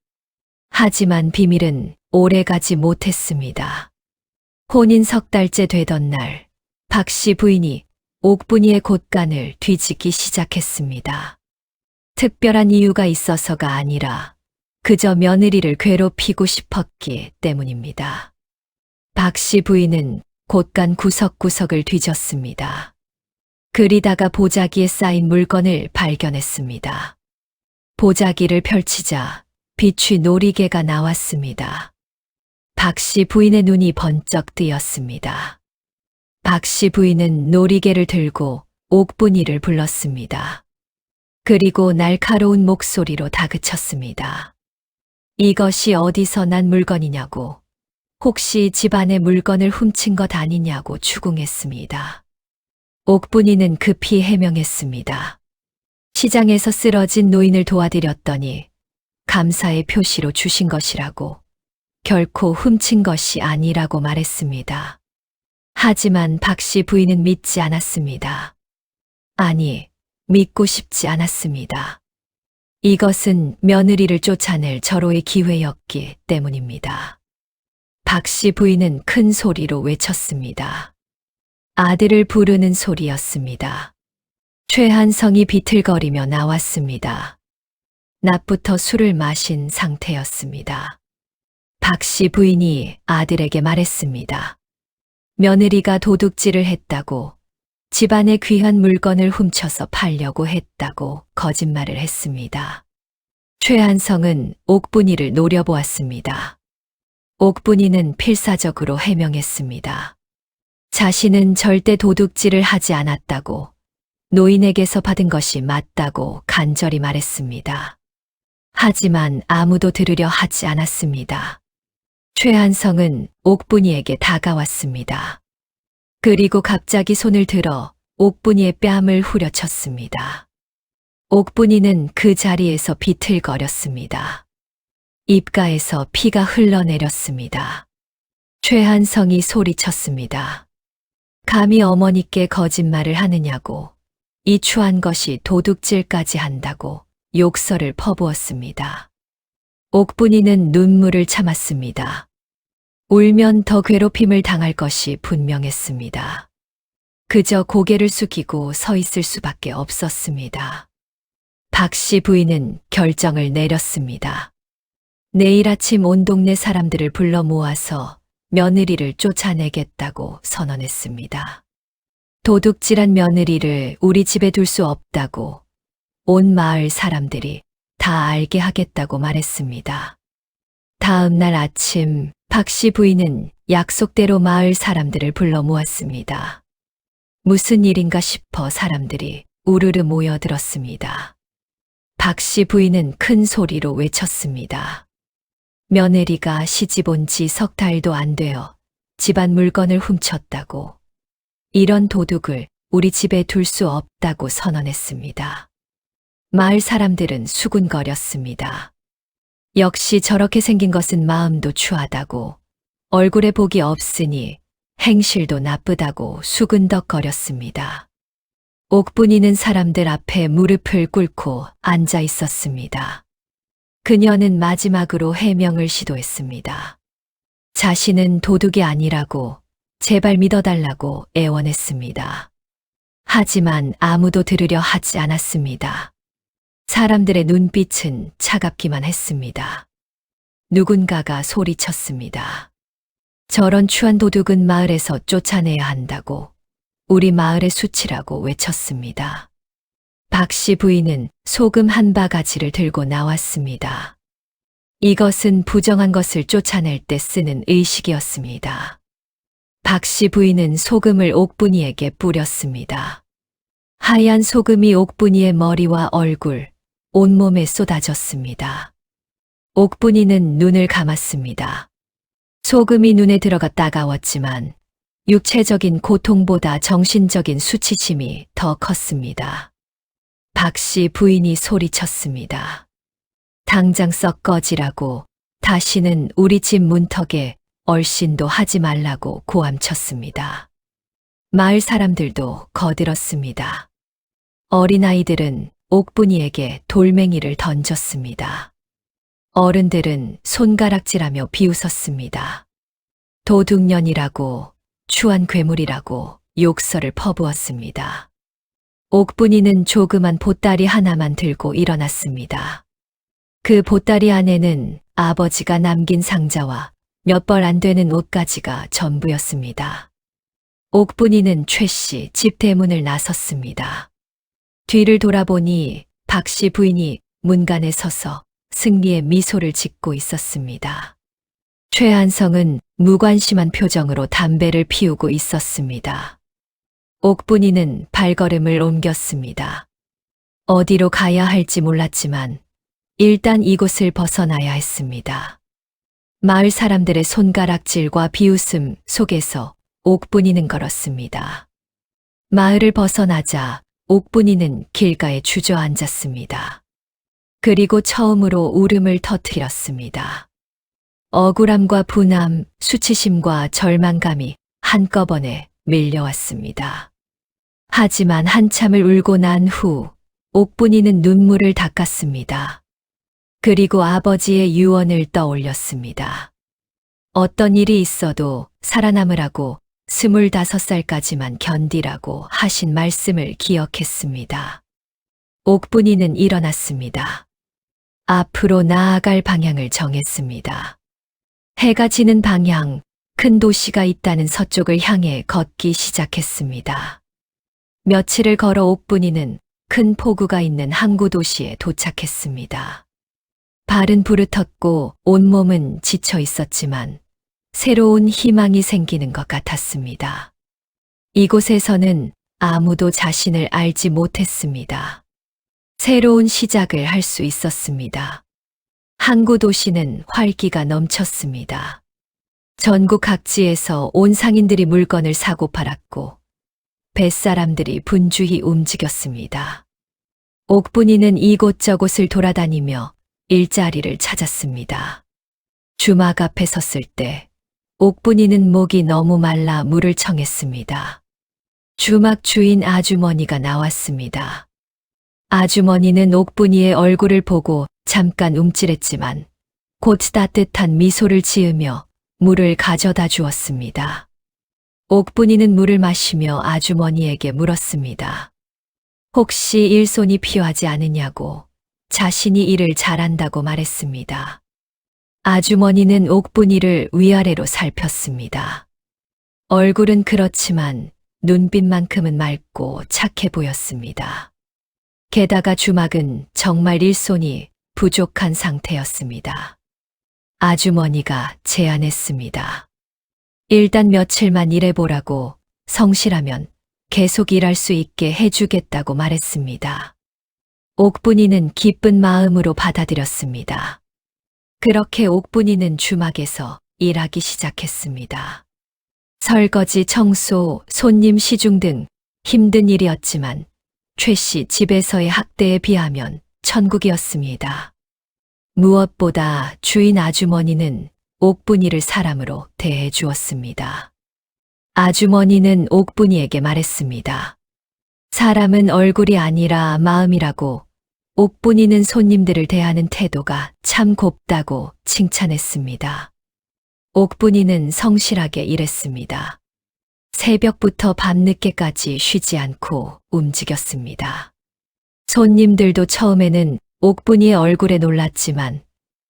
하지만 비밀은 오래가지 못했습니다. 혼인 3달째 되던 날, 박 씨 부인이 옥분이의 곳간을 뒤지기 시작했습니다. 특별한 이유가 있어서가 아니라 그저 며느리를 괴롭히고 싶었기 때문입니다. 박 씨 부인은 곳간 구석구석을 뒤졌습니다. 그리다가 보자기에 쌓인 물건을 발견했습니다. 보자기를 펼치자 비추 놀이개가 나왔습니다. 박 씨 부인의 눈이 번쩍 뜨였습니다. 박 씨 부인은 놀이개를 들고 옥분이를 불렀습니다. 그리고 날카로운 목소리로 다그쳤습니다. 이것이 어디서 난 물건이냐고, 혹시 집안의 물건을 훔친 것 아니냐고 추궁했습니다. 옥분이는 급히 해명했습니다. 시장에서 쓰러진 노인을 도와드렸더니 감사의 표시로 주신 것이라고, 결코 훔친 것이 아니라고 말했습니다. 하지만 박 씨 부인은 믿지 않았습니다. 아니, 믿고 싶지 않았습니다. 이것은 며느리를 쫓아낼 절호의 기회였기 때문입니다. 박 씨 부인은 큰 소리로 외쳤습니다. 아들을 부르는 소리였습니다. 최한성이 비틀거리며 나왔습니다. 낮부터 술을 마신 상태였습니다. 박 씨 부인이 아들에게 말했습니다. 며느리가 도둑질을 했다고, 집안의 귀한 물건을 훔쳐서 팔려고 했다고 거짓말을 했습니다. 최한성은 옥분이를 노려보았습니다. 옥분이는 필사적으로 해명했습니다. 자신은 절대 도둑질을 하지 않았다고, 노인에게서 받은 것이 맞다고 간절히 말했습니다. 하지만 아무도 들으려 하지 않았습니다. 최한성은 옥분이에게 다가왔습니다. 그리고 갑자기 손을 들어 옥분이의 뺨을 후려쳤습니다. 옥분이는 그 자리에서 비틀거렸습니다. 입가에서 피가 흘러내렸습니다. 최한성이 소리쳤습니다. 감히 어머니께 거짓말을 하느냐고, 이 추한 것이 도둑질까지 한다고 욕설을 퍼부었습니다. 옥분이는 눈물을 참았습니다. 울면 더 괴롭힘을 당할 것이 분명했습니다. 그저 고개를 숙이고 서 있을 수밖에 없었습니다. 박 씨 부인은 결정을 내렸습니다. 내일 아침 온 동네 사람들을 불러 모아서 며느리를 쫓아내겠다고 선언했습니다. 도둑질한 며느리를 우리 집에 둘 수 없다고 온 마을 사람들이 다 알게 하겠다고 말했습니다. 다음 날 아침 박 씨 부인은 약속대로 마을 사람들을 불러 모았습니다. 무슨 일인가 싶어 사람들이 우르르 모여들었습니다. 박 씨 부인은 큰 소리로 외쳤습니다. 며느리가 시집 온 지 석 달도 안 되어 집안 물건을 훔쳤다고, 이런 도둑을 우리 집에 둘 수 없다고 선언했습니다. 마을 사람들은 수군거렸습니다. 역시 저렇게 생긴 것은 마음도 추하다고, 얼굴에 복이 없으니 행실도 나쁘다고 수근덕거렸습니다. 옥분이는 사람들 앞에 무릎을 꿇고 앉아 있었습니다. 그녀는 마지막으로 해명을 시도했습니다. 자신은 도둑이 아니라고 제발 믿어달라고 애원했습니다. 하지만 아무도 들으려 하지 않았습니다. 사람들의 눈빛은 차갑기만 했습니다. 누군가가 소리쳤습니다. 저런 추한 도둑은 마을에서 쫓아내야 한다고, 우리 마을의 수치라고 외쳤습니다. 박 씨 부인은 소금 한 바가지를 들고 나왔습니다. 이것은 부정한 것을 쫓아낼 때 쓰는 의식이었습니다. 박 씨 부인은 소금을 옥분이에게 뿌렸습니다. 하얀 소금이 옥분이의 머리와 얼굴, 온몸에 쏟아졌습니다. 옥분이는 눈을 감았습니다. 소금이 눈에 들어가 따가웠지만 육체적인 고통보다 정신적인 수치심이 더 컸습니다. 박 씨 부인이 소리쳤습니다. 당장 썩 꺼지라고, 다시는 우리 집 문턱에 얼씬도 하지 말라고 고함쳤습니다. 마을 사람들도 거들었습니다. 어린아이들은 옥분이에게 돌멩이를 던졌습니다. 어른들은 손가락질하며 비웃었습니다. 도둑년이라고, 추한 괴물이라고 욕설을 퍼부었습니다. 옥분이는 조그만 보따리 하나만 들고 일어났습니다. 그 보따리 안에는 아버지가 남긴 상자와 몇 벌 안 되는 옷가지가 전부였습니다. 옥분이는 최 씨 집 대문을 나섰습니다. 뒤를 돌아보니 박 씨 부인이 문간에 서서 승리의 미소를 짓고 있었습니다. 최한성은 무관심한 표정으로 담배를 피우고 있었습니다. 옥분이는 발걸음을 옮겼습니다. 어디로 가야 할지 몰랐지만 일단 이곳을 벗어나야 했습니다. 마을 사람들의 손가락질과 비웃음 속에서 옥분이는 걸었습니다. 마을을 벗어나자 옥분이는 길가에 주저앉았습니다. 그리고 처음으로 울음을 터뜨렸습니다. 억울함과 분함, 수치심과 절망감이 한꺼번에 밀려왔습니다. 하지만 한참을 울고 난 후 옥분이는 눈물을 닦았습니다. 그리고 아버지의 유언을 떠올렸습니다. 어떤 일이 있어도 살아남으라고 25살까지만 견디라고 하신 말씀을 기억했습니다. 옥분이는 일어났습니다. 앞으로 나아갈 방향을 정했습니다. 해가 지는 방향, 큰 도시가 있다는 서쪽을 향해 걷기 시작했습니다. 며칠을 걸어 옥분이는 큰 폭우가 있는 항구 도시에 도착했습니다. 발은 부르텄고 온몸은 지쳐 있었지만 새로운 희망이 생기는 것 같았습니다. 이곳에서는 아무도 자신을 알지 못했습니다. 새로운 시작을 할 수 있었습니다. 항구 도시는 활기가 넘쳤습니다. 전국 각지에서 온 상인들이 물건을 사고 팔았고 뱃사람들이 분주히 움직였습니다. 옥분이는 이곳저곳을 돌아다니며 일자리를 찾았습니다. 주막 앞에 섰을 때 옥분이는 목이 너무 말라 물을 청했습니다. 주막 주인 아주머니가 나왔습니다. 아주머니는 옥분이의 얼굴을 보고 잠깐 움찔했지만 곧 따뜻한 미소를 지으며 물을 가져다 주었습니다. 옥분이는 물을 마시며 아주머니에게 물었습니다. 혹시 일손이 필요하지 않으냐고 자신이 일을 잘한다고 말했습니다. 아주머니는 옥분이를 위아래로 살폈습니다. 얼굴은 그렇지만 눈빛만큼은 맑고 착해 보였습니다. 게다가 주막은 정말 일손이 부족한 상태였습니다. 아주머니가 제안했습니다. 일단 며칠만 일해보라고, 성실하면 계속 일할 수 있게 해주겠다고 말했습니다. 옥분이는 기쁜 마음으로 받아들였습니다. 그렇게 옥분이는 주막에서 일하기 시작했습니다. 설거지, 청소, 손님 시중 등 힘든 일이었지만 최 씨 집에서의 학대에 비하면 천국이었습니다. 무엇보다 주인 아주머니는 옥분이를 사람으로 대해 주었습니다. 아주머니는 옥분이에게 말했습니다. 사람은 얼굴이 아니라 마음이라고. 옥분이는 손님들을 대하는 태도가 참 곱다고 칭찬했습니다. 옥분이는 성실하게 일했습니다. 새벽부터 밤늦게까지 쉬지 않고 움직였습니다. 손님들도 처음에는 옥분이의 얼굴에 놀랐지만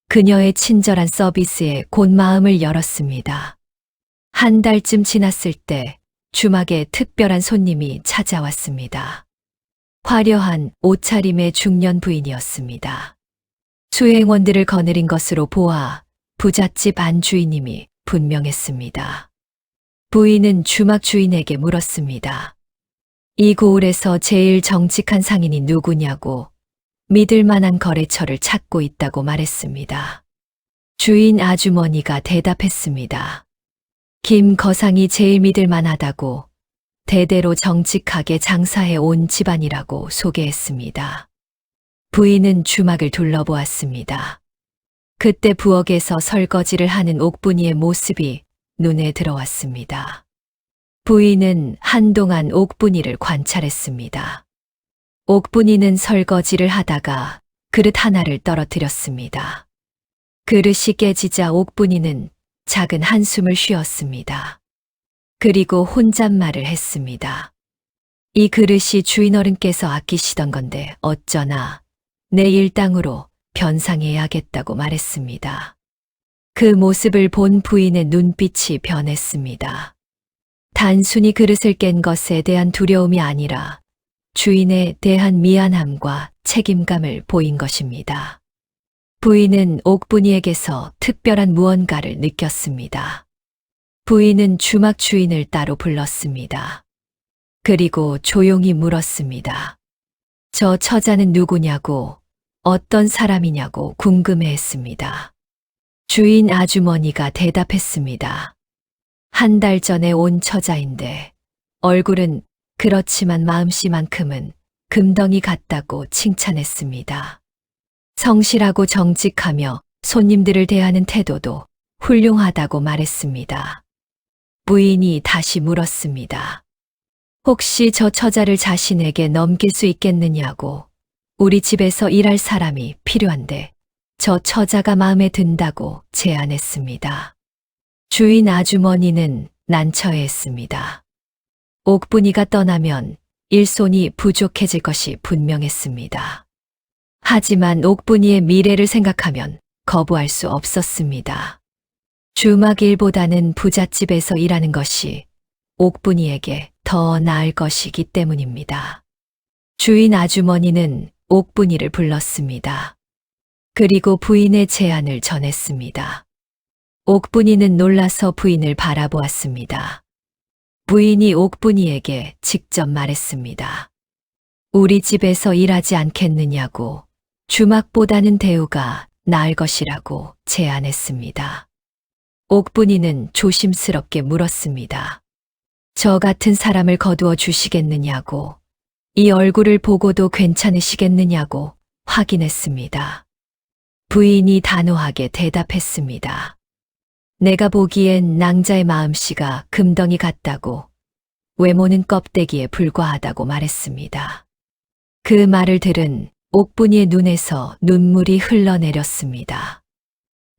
그녀의 친절한 서비스에 곧 마음을 열었습니다. 한 달쯤 지났을 때 주막에 특별한 손님이 찾아왔습니다. 화려한 옷차림의 중년 부인이었습니다. 수행원들을 거느린 것으로 보아 부잣집 안주인님이 분명했습니다. 부인은 주막 주인에게 물었습니다. 이 고을에서 제일 정직한 상인이 누구냐고 믿을 만한 거래처를 찾고 있다고 말했습니다. 주인 아주머니가 대답했습니다. 김 거상이 제일 믿을 만하다고, 대대로 정직하게 장사해 온 집안이라고 소개했습니다. 부인은 주막을 둘러보았습니다. 그때 부엌에서 설거지를 하는 옥분이의 모습이 눈에 들어왔습니다. 부인은 한동안 옥분이를 관찰했습니다. 옥분이는 설거지를 하다가 그릇 하나를 떨어뜨렸습니다. 그릇이 깨지자 옥분이는 작은 한숨을 쉬었습니다. 그리고 혼잣말을 했습니다. 이 그릇이 주인 어른께서 아끼시던 건데 어쩌나 내 일당으로 변상해야겠다고 말했습니다. 그 모습을 본 부인의 눈빛이 변했습니다. 단순히 그릇을 깬 것에 대한 두려움이 아니라 주인에 대한 미안함과 책임감을 보인 것입니다. 부인은 옥분이에게서 특별한 무언가를 느꼈습니다. 부인은 주막 주인을 따로 불렀습니다. 그리고 조용히 물었습니다. 저 처자는 누구냐고, 어떤 사람이냐고 궁금해했습니다. 주인 아주머니가 대답했습니다. 한 달 전에 온 처자인데 얼굴은 그렇지만 마음씨만큼은 금덩이 같다고 칭찬했습니다. 성실하고 정직하며 손님들을 대하는 태도도 훌륭하다고 말했습니다. 부인이 다시 물었습니다. 혹시 저 처자를 자신에게 넘길 수 있겠느냐고. 우리 집에서 일할 사람이 필요한데 저 처자가 마음에 든다고 제안했습니다. 주인 아주머니는 난처해했습니다. 옥분이가 떠나면 일손이 부족해질 것이 분명했습니다. 하지만 옥분이의 미래를 생각하면 거부할 수 없었습니다. 주막 일보다는 부잣집에서 일하는 것이 옥분이에게 더 나을 것이기 때문입니다. 주인 아주머니는 옥분이를 불렀습니다. 그리고 부인의 제안을 전했습니다. 옥분이는 놀라서 부인을 바라보았습니다. 부인이 옥분이에게 직접 말했습니다. 우리 집에서 일하지 않겠느냐고, 주막보다는 대우가 나을 것이라고 제안했습니다. 옥분이는 조심스럽게 물었습니다. 저 같은 사람을 거두어 주시겠느냐고, 이 얼굴을 보고도 괜찮으시겠느냐고 확인했습니다. 부인이 단호하게 대답했습니다. 내가 보기엔 낭자의 마음씨가 금덩이 같다고, 외모는 껍데기에 불과하다고 말했습니다. 그 말을 들은 옥분이의 눈에서 눈물이 흘러내렸습니다.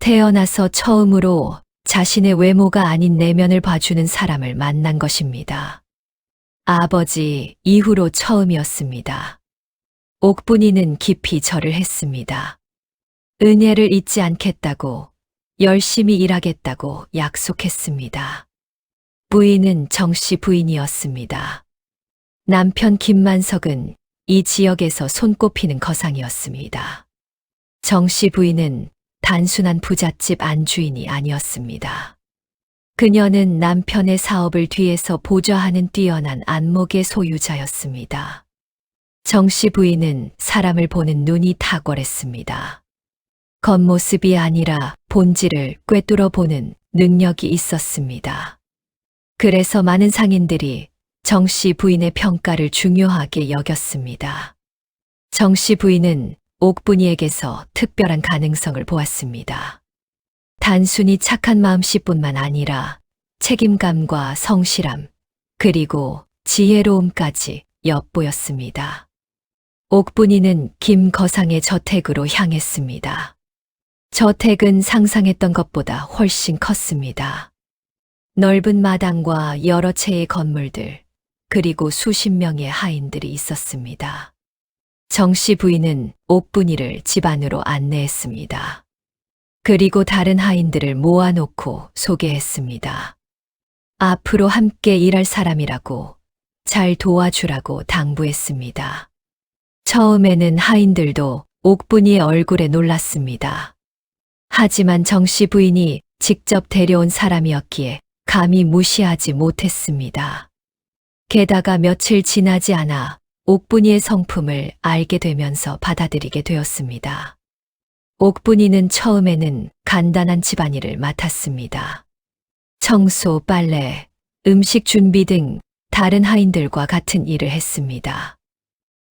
태어나서 처음으로 자신의 외모가 아닌 내면을 봐주는 사람을 만난 것입니다. 아버지 이후로 처음이었습니다. 옥분이는 깊이 절을 했습니다. 은혜를 잊지 않겠다고, 열심히 일하겠다고 약속했습니다. 부인은 정씨 부인이었습니다. 남편 김만석은 이 지역에서 손꼽히는 거상이었습니다. 정씨 부인은 단순한 부잣집 안주인이 아니었습니다. 그녀는 남편의 사업을 뒤에서 보좌하는 뛰어난 안목의 소유자였습니다. 정씨 부인은 사람을 보는 눈이 탁월했습니다. 겉모습이 아니라 본질을 꿰뚫어 보는 능력이 있었습니다. 그래서 많은 상인들이 정씨 부인의 평가를 중요하게 여겼습니다. 정씨 부인은 옥분이에게서 특별한 가능성을 보았습니다. 단순히 착한 마음씨뿐만 아니라 책임감과 성실함, 그리고 지혜로움까지 엿보였습니다. 옥분이는 김 거상의 저택으로 향했습니다. 저택은 상상했던 것보다 훨씬 컸습니다. 넓은 마당과 여러 채의 건물들, 그리고 수십 명의 하인들이 있었습니다. 정씨 부인은 옥분이를 집 안으로 안내했습니다. 그리고 다른 하인들을 모아놓고 소개했습니다. 앞으로 함께 일할 사람이라고, 잘 도와주라고 당부했습니다. 처음에는 하인들도 옥분이의 얼굴에 놀랐습니다. 하지만 정씨 부인이 직접 데려온 사람이었기에 감히 무시하지 못했습니다. 게다가 며칠 지나지 않아 옥분이의 성품을 알게 되면서 받아들이게 되었습니다. 옥분이는 처음에는 간단한 집안일을 맡았습니다. 청소, 빨래, 음식 준비 등 다른 하인들과 같은 일을 했습니다.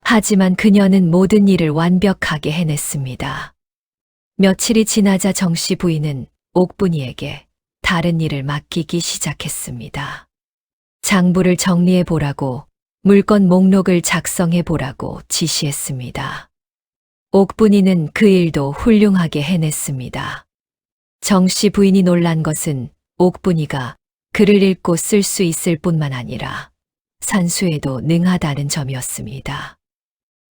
하지만 그녀는 모든 일을 완벽하게 해냈습니다. 며칠이 지나자 정씨 부인은 옥분이에게 다른 일을 맡기기 시작했습니다. 장부를 정리해 보라고, 물건 목록을 작성해 보라고 지시했습니다. 옥분이는 그 일도 훌륭하게 해냈습니다. 정씨 부인이 놀란 것은 옥분이가 글을 읽고 쓸 수 있을 뿐만 아니라 산수에도 능하다는 점이었습니다.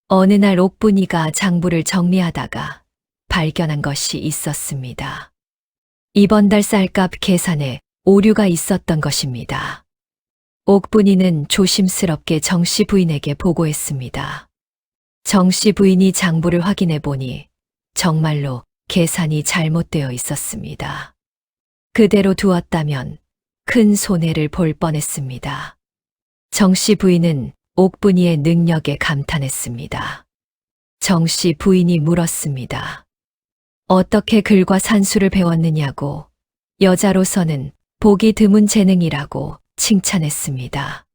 어느 날 옥분이가 장부를 정리하다가 발견한 것이 있었습니다. 이번 달 쌀값 계산에 오류가 있었던 것입니다. 옥분이는 조심스럽게 정씨 부인에게 보고했습니다. 정씨 부인이 장부를 확인해 보니 정말로 계산이 잘못되어 있었습니다. 그대로 두었다면 큰 손해를 볼 뻔했습니다. 정씨 부인은 옥분이의 능력에 감탄했습니다. 정씨 부인이 물었습니다. 어떻게 글과 산수를 배웠느냐고, 여자로서는 보기 드문 재능이라고 칭찬했습니다.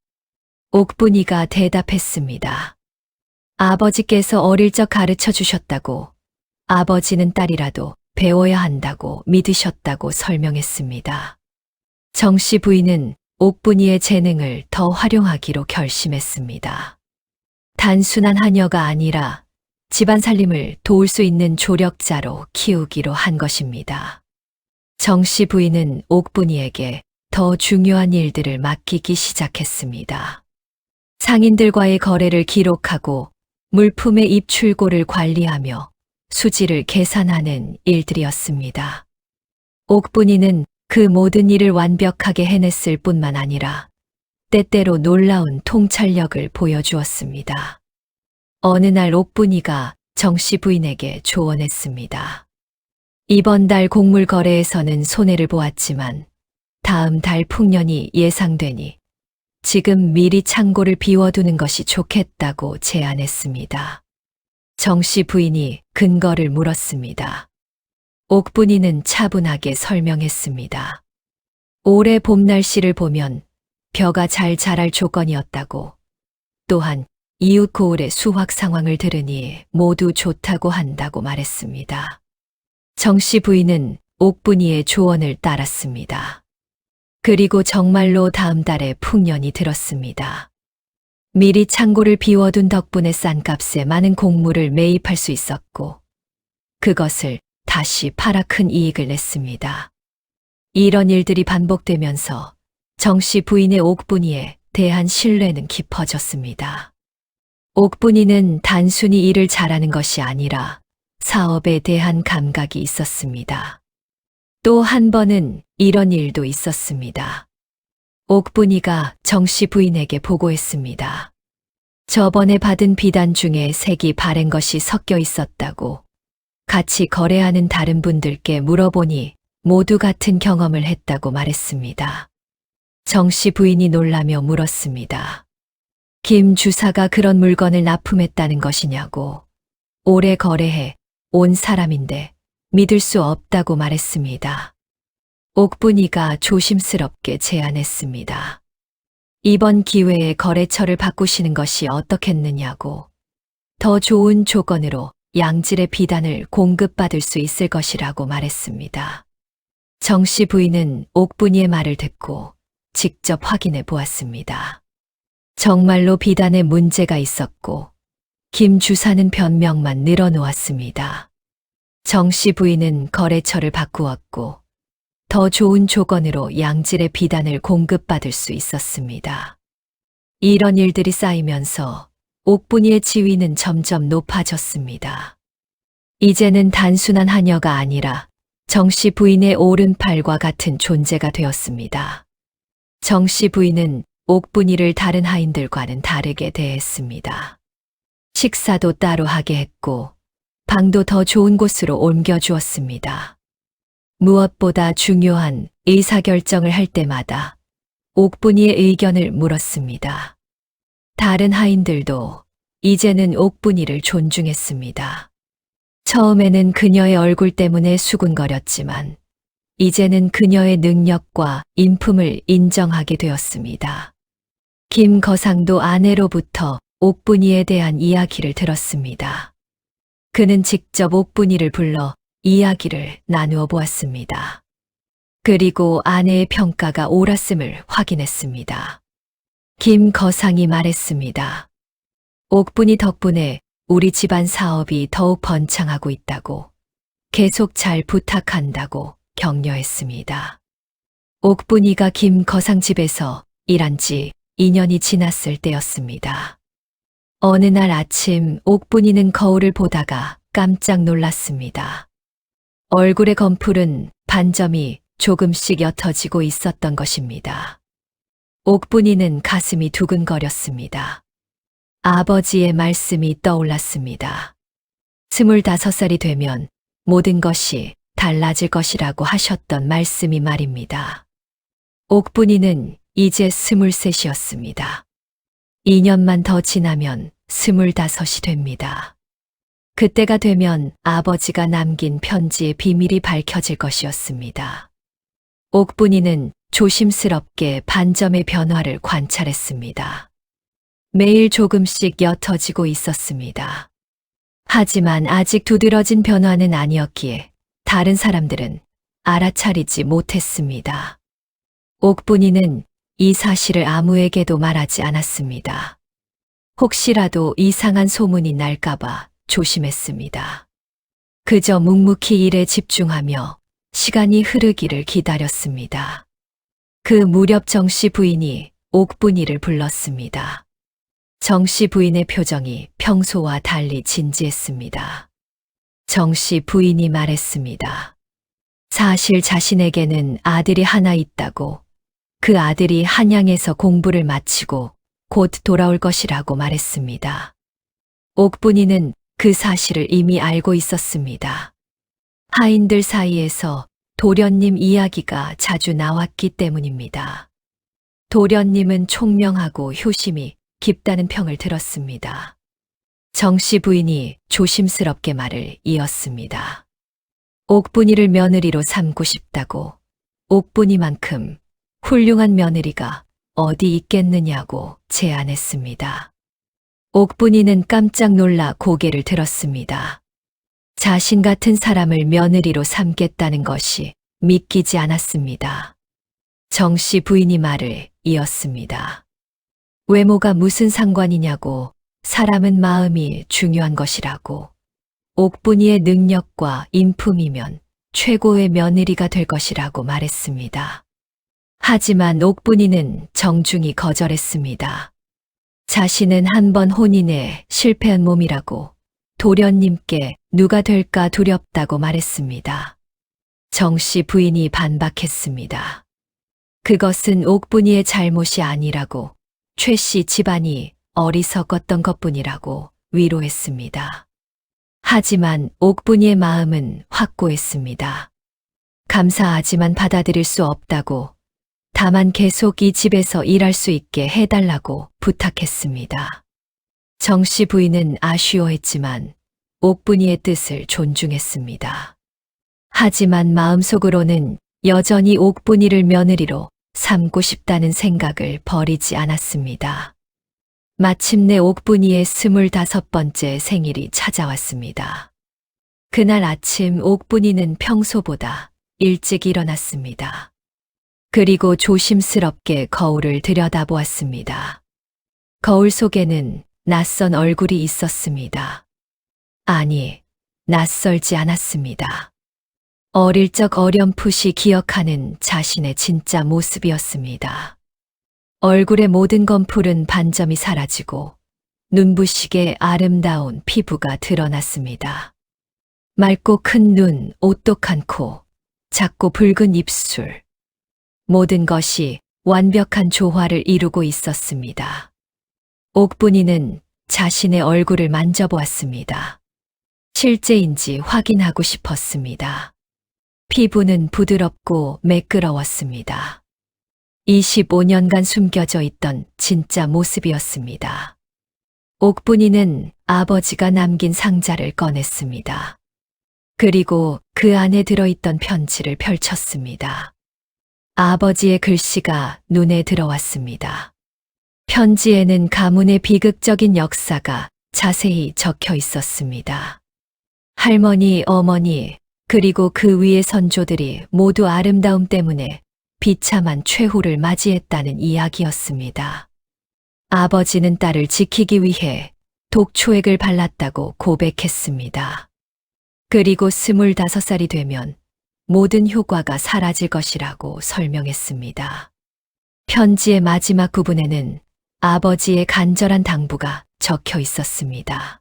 옥분이가 대답했습니다. 아버지께서 어릴 적 가르쳐 주셨다고, 아버지는 딸이라도 배워야 한다고 믿으셨다고 설명했습니다. 정씨 부인은 옥분이의 재능을 더 활용하기로 결심했습니다. 단순한 하녀가 아니라 집안 살림을 도울 수 있는 조력자로 키우기로 한 것입니다. 정씨 부인은 옥분이에게 더 중요한 일들을 맡기기 시작했습니다. 상인들과의 거래를 기록하고 물품의 입출고를 관리하며 수지를 계산하는 일들이었습니다. 옥분이는 그 모든 일을 완벽하게 해냈을 뿐만 아니라 때때로 놀라운 통찰력을 보여주었습니다. 어느 날 옥분이가 정씨 부인에게 조언했습니다. 이번 달 곡물 거래에서는 손해를 보았지만 다음 달 풍년이 예상되니 지금 미리 창고를 비워두는 것이 좋겠다고 제안했습니다. 정씨 부인이 근거를 물었습니다. 옥분이는 차분하게 설명했습니다. 올해 봄 날씨를 보면 벼가 잘 자랄 조건이었다고, 또한 이웃 고을의 수확 상황을 들으니 모두 좋다고 한다고 말했습니다. 정씨 부인은 옥분이의 조언을 따랐습니다. 그리고 정말로 다음 달에 풍년이 들었습니다. 미리 창고를 비워둔 덕분에 싼 값에 많은 곡물을 매입할 수 있었고, 그것을 다시 팔아 큰 이익을 냈습니다. 이런 일들이 반복되면서 정씨 부인의 옥분이에 대한 신뢰는 깊어졌습니다. 옥분이는 단순히 일을 잘하는 것이 아니라 사업에 대한 감각이 있었습니다. 또 한 번은 이런 일도 있었습니다. 옥분이가 정씨 부인에게 보고했습니다. 저번에 받은 비단 중에 색이 바랜 것이 섞여 있었다고. 같이 거래하는 다른 분들께 물어보니 모두 같은 경험을 했다고 말했습니다. 정씨 부인이 놀라며 물었습니다. 김 주사가 그런 물건을 납품했다는 것이냐고. 오래 거래해 온 사람인데 믿을 수 없다고 말했습니다. 옥분이가 조심스럽게 제안했습니다. 이번 기회에 거래처를 바꾸시는 것이 어떻겠느냐고. 더 좋은 조건으로 양질의 비단을 공급받을 수 있을 것이라고 말했습니다. 정씨 부인은 옥분이의 말을 듣고 직접 확인해 보았습니다. 정말로 비단에 문제가 있었고 김 주사는 변명만 늘어놓았습니다. 정씨 부인은 거래처를 바꾸었고 더 좋은 조건으로 양질의 비단을 공급받을 수 있었습니다. 이런 일들이 쌓이면서 옥분이의 지위는 점점 높아졌습니다. 이제는 단순한 하녀가 아니라 정씨 부인의 오른팔과 같은 존재가 되었습니다. 정씨 부인은 옥분이를 다른 하인들과는 다르게 대했습니다. 식사도 따로 하게 했고 방도 더 좋은 곳으로 옮겨주었습니다. 무엇보다 중요한 의사결정을 할 때마다 옥분이의 의견을 물었습니다. 다른 하인들도 이제는 옥분이를 존중했습니다. 처음에는 그녀의 얼굴 때문에 수군거렸지만 이제는 그녀의 능력과 인품을 인정하게 되었습니다. 김 거상도 아내로부터 옥분이에 대한 이야기를 들었습니다. 그는 직접 옥분이를 불러 이야기를 나누어 보았습니다. 그리고 아내의 평가가 옳았음을 확인했습니다. 김 거상이 말했습니다. 옥분이 덕분에 우리 집안 사업이 더욱 번창하고 있다고, 계속 잘 부탁한다고 격려했습니다. 옥분이가 김 거상 집에서 일한 지 2년이 지났을 때였습니다. 어느 날 아침 옥분이는 거울을 보다가 깜짝 놀랐습니다. 얼굴의 검풀은 반점이 조금씩 옅어지고 있었던 것입니다. 옥분이는 가슴이 두근거렸습니다. 아버지의 말씀이 떠올랐습니다. 25살이 되면 모든 것이 달라질 것이라고 하셨던 말씀이 말입니다. 옥분이는 이제 23이었습니다. 2년만 더 지나면 25이 됩니다. 그때가 되면 아버지가 남긴 편지의 비밀이 밝혀질 것이었습니다. 옥분이는 조심스럽게 반점의 변화를 관찰했습니다. 매일 조금씩 옅어지고 있었습니다. 하지만 아직 두드러진 변화는 아니었기에 다른 사람들은 알아차리지 못했습니다. 옥분이는 이 사실을 아무에게도 말하지 않았습니다. 혹시라도 이상한 소문이 날까봐 조심했습니다. 그저 묵묵히 일에 집중하며 시간이 흐르기를 기다렸습니다. 그 무렵 정씨 부인이 옥분이를 불렀습니다. 정씨 부인의 표정이 평소와 달리 진지했습니다. 정씨 부인이 말했습니다. 사실 자신에게는 아들이 하나 있다고, 그 아들이 한양에서 공부를 마치고 곧 돌아올 것이라고 말했습니다. 옥분이는 그 사실을 이미 알고 있었습니다. 하인들 사이에서 도련님 이야기가 자주 나왔기 때문입니다. 도련님은 총명하고 효심이 깊다는 평을 들었습니다. 정씨 부인이 조심스럽게 말을 이었습니다. 옥분이를 며느리로 삼고 싶다고, 옥분이만큼 훌륭한 며느리가 어디 있겠느냐고 제안했습니다. 옥분이는 깜짝 놀라 고개를 들었습니다. 자신 같은 사람을 며느리로 삼겠다는 것이 믿기지 않았습니다. 정 씨 부인이 말을 이었습니다. 외모가 무슨 상관이냐고, 사람은 마음이 중요한 것이라고. 옥분이의 능력과 인품이면 최고의 며느리가 될 것이라고 말했습니다. 하지만 옥분이는 정중히 거절했습니다. 자신은 한 번 혼인에 실패한 몸이라고, 도련님께 누가 될까 두렵다고 말했습니다. 정 씨 부인이 반박했습니다. 그것은 옥분이의 잘못이 아니라고, 최 씨 집안이 어리석었던 것뿐이라고 위로했습니다. 하지만 옥분이의 마음은 확고했습니다. 감사하지만 받아들일 수 없다고, 다만 계속 이 집에서 일할 수 있게 해달라고 부탁했습니다. 정 씨 부인은 아쉬워했지만 옥분이의 뜻을 존중했습니다. 하지만 마음속으로는 여전히 옥분이를 며느리로 삼고 싶다는 생각을 버리지 않았습니다. 마침내 옥분이의 25번째 생일이 찾아왔습니다. 그날 아침 옥분이는 평소보다 일찍 일어났습니다. 그리고 조심스럽게 거울을 들여다보았습니다. 거울 속에는 낯선 얼굴이 있었습니다. 아니, 낯설지 않았습니다. 어릴 적 어렴풋이 기억하는 자신의 진짜 모습이었습니다. 얼굴의 모든 검풀은 반점이 사라지고 눈부시게 아름다운 피부가 드러났습니다. 맑고 큰 눈, 오똑한 코, 작고 붉은 입술. 모든 것이 완벽한 조화를 이루고 있었습니다. 옥분이는 자신의 얼굴을 만져보았습니다. 실제인지 확인하고 싶었습니다. 피부는 부드럽고 매끄러웠습니다. 25년간 숨겨져 있던 진짜 모습이었습니다. 옥분이는 아버지가 남긴 상자를 꺼냈습니다. 그리고 그 안에 들어있던 편지를 펼쳤습니다. 아버지의 글씨가 눈에 들어왔습니다. 편지에는 가문의 비극적인 역사가 자세히 적혀 있었습니다. 할머니, 어머니, 그리고 그 위의 선조들이 모두 아름다움 때문에 비참한 최후를 맞이했다는 이야기였습니다. 아버지는 딸을 지키기 위해 독초액을 발랐다고 고백했습니다. 그리고 25살이 되면 모든 효과가 사라질 것이라고 설명했습니다. 편지의 마지막 부분에는 아버지의 간절한 당부가 적혀 있었습니다.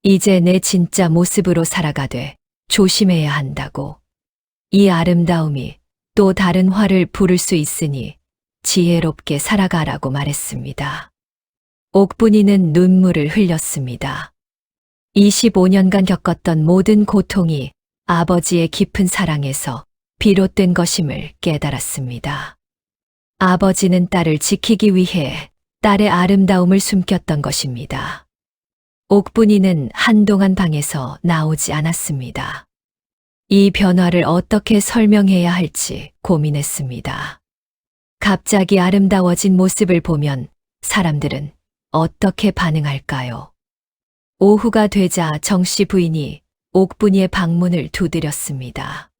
이제 내 진짜 모습으로 살아가되 조심해야 한다고. 이 아름다움이 또 다른 화를 부를 수 있으니 지혜롭게 살아가라고 말했습니다. 옥분이는 눈물을 흘렸습니다. 25년간 겪었던 모든 고통이 아버지의 깊은 사랑에서 비롯된 것임을 깨달았습니다. 아버지는 딸을 지키기 위해 딸의 아름다움을 숨겼던 것입니다. 옥분이는 한동안 방에서 나오지 않았습니다. 이 변화를 어떻게 설명해야 할지 고민했습니다. 갑자기 아름다워진 모습을 보면 사람들은 어떻게 반응할까요? 오후가 되자 정씨 부인이 옥분이의 방문을 두드렸습니다.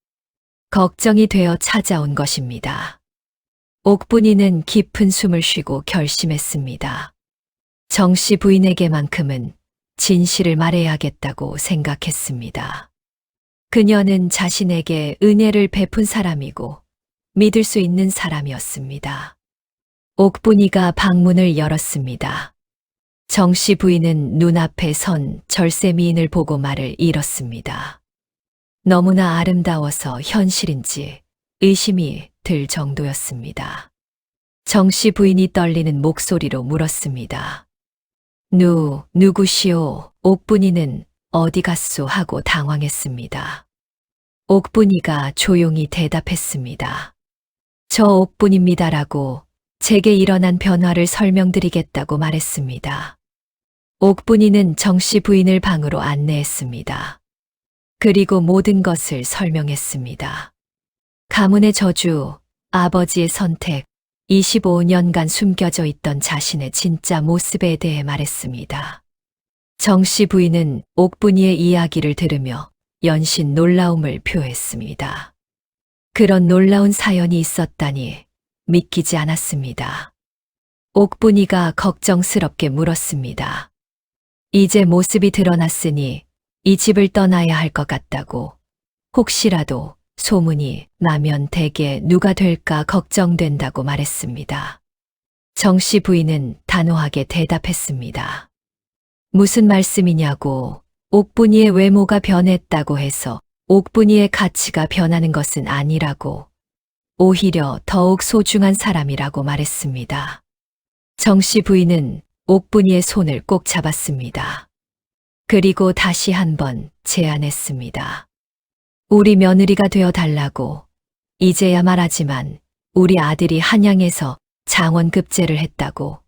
걱정이 되어 찾아온 것입니다. 옥분이는 깊은 숨을 쉬고 결심했습니다. 정씨 부인에게만큼은 진실을 말해야겠다고 생각했습니다. 그녀는 자신에게 은혜를 베푼 사람이고 믿을 수 있는 사람이었습니다. 옥분이가 방문을 열었습니다. 정씨 부인은 눈앞에 선 절세미인을 보고 말을 잃었습니다. 너무나 아름다워서 현실인지 의심이 들 정도였습니다. 정씨 부인이 떨리는 목소리로 물었습니다. 누구시오? 옥분이는 어디 갔소? 하고 당황했습니다. 옥분이가 조용히 대답했습니다. 저 옥분입니다라고 제게 일어난 변화를 설명드리겠다고 말했습니다. 옥분이는 정씨 부인을 방으로 안내했습니다. 그리고 모든 것을 설명했습니다. 가문의 저주, 아버지의 선택, 25년간 숨겨져 있던 자신의 진짜 모습에 대해 말했습니다. 정씨 부인은 옥분이의 이야기를 들으며 연신 놀라움을 표했습니다. 그런 놀라운 사연이 있었다니 믿기지 않았습니다. 옥분이가 걱정스럽게 물었습니다. 이제 모습이 드러났으니 이 집을 떠나야 할 것 같다고. 혹시라도 소문이 나면 대개 누가 될까 걱정된다고 말했습니다. 정씨 부인은 단호하게 대답했습니다. 무슨 말씀이냐고. 옥분이의 외모가 변했다고 해서 옥분이의 가치가 변하는 것은 아니라고. 오히려 더욱 소중한 사람이라고 말했습니다. 정씨 부인은 옥분이의 손을 꼭 잡았습니다. 그리고 다시 한번 제안했습니다. 우리 며느리가 되어 달라고. 이제야 말하지만 우리 아들이 한양에서 장원급제를 했다고.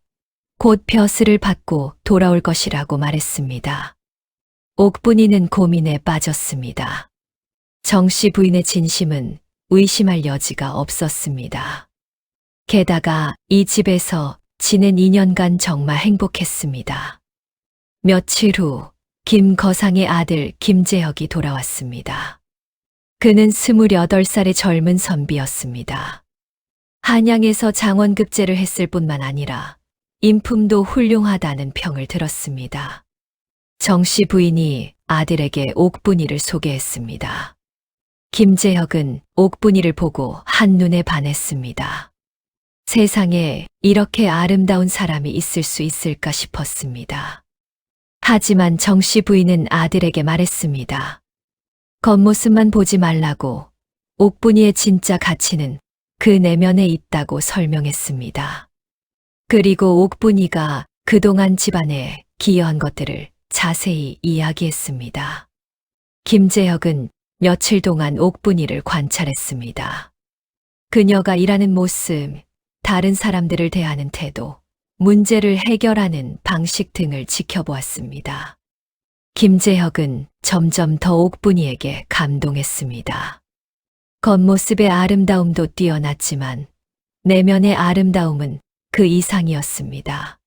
곧 벼슬을 받고 돌아올 것이라고 말했습니다. 옥분이는 고민에 빠졌습니다. 정씨 부인의 진심은 의심할 여지가 없었습니다. 게다가 이 집에서 지낸 2년간 정말 행복했습니다. 며칠 후 김 거상의 아들 김재혁이 돌아왔습니다. 그는 28살의 젊은 선비였습니다. 한양에서 장원급제를 했을 뿐만 아니라 인품도 훌륭하다는 평을 들었습니다. 정씨 부인이 아들에게 옥분이를 소개했습니다. 김재혁은 옥분이를 보고 한눈에 반했습니다. 세상에 이렇게 아름다운 사람이 있을 수 있을까 싶었습니다. 하지만 정씨 부인은 아들에게 말했습니다. 겉모습만 보지 말라고. 옥분이의 진짜 가치는 그 내면에 있다고 설명했습니다. 그리고 옥분이가 그동안 집안에 기여한 것들을 자세히 이야기했습니다. 김재혁은 며칠 동안 옥분이를 관찰했습니다. 그녀가 일하는 모습, 다른 사람들을 대하는 태도, 문제를 해결하는 방식 등을 지켜보았습니다. 김재혁은 점점 더 옥분이에게 감동했습니다. 겉모습의 아름다움도 뛰어났지만 내면의 아름다움은 그 이상이었습니다.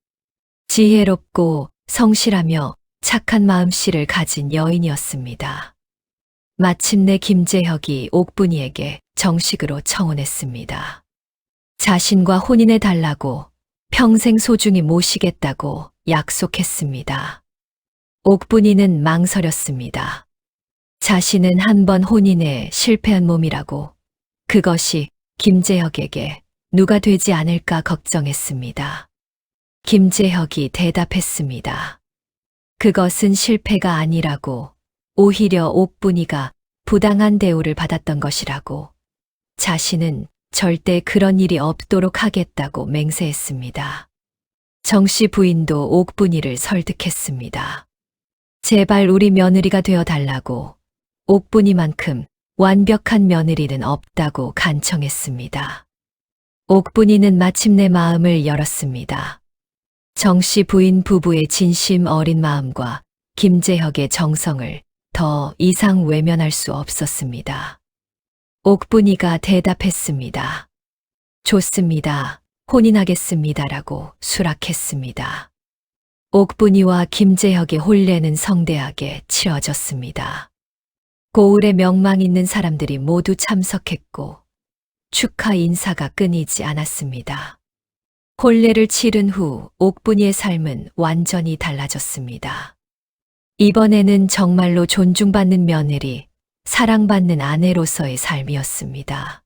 지혜롭고 성실하며 착한 마음씨를 가진 여인이었습니다. 마침내 김재혁이 옥분이에게 정식으로 청혼했습니다. 자신과 혼인해 달라고, 평생 소중히 모시겠다고 약속했습니다. 옥분이는 망설였습니다. 자신은 한 번 혼인에 실패한 몸이라고, 그것이 김재혁에게 누가 되지 않을까 걱정했습니다. 김재혁이 대답했습니다. 그것은 실패가 아니라고, 오히려 옥분이가 부당한 대우를 받았던 것이라고. 자신은 절대 그런 일이 없도록 하겠다고 맹세했습니다. 정씨 부인도 옥분이를 설득했습니다. 제발 우리 며느리가 되어 달라고. 옥분이만큼 완벽한 며느리는 없다고 간청했습니다. 옥분이는 마침내 마음을 열었습니다. 정씨 부인 부부의 진심 어린 마음과 김재혁의 정성을 더 이상 외면할 수 없었습니다. 옥분이가 대답했습니다. 좋습니다. 혼인하겠습니다라고 수락했습니다. 옥분이와 김재혁의 혼례는 성대하게 치러졌습니다. 고을에 명망 있는 사람들이 모두 참석했고 축하 인사가 끊이지 않았습니다. 혼례를 치른 후 옥분이의 삶은 완전히 달라졌습니다. 이번에는 정말로 존중받는 며느리, 사랑받는 아내로서의 삶이었습니다.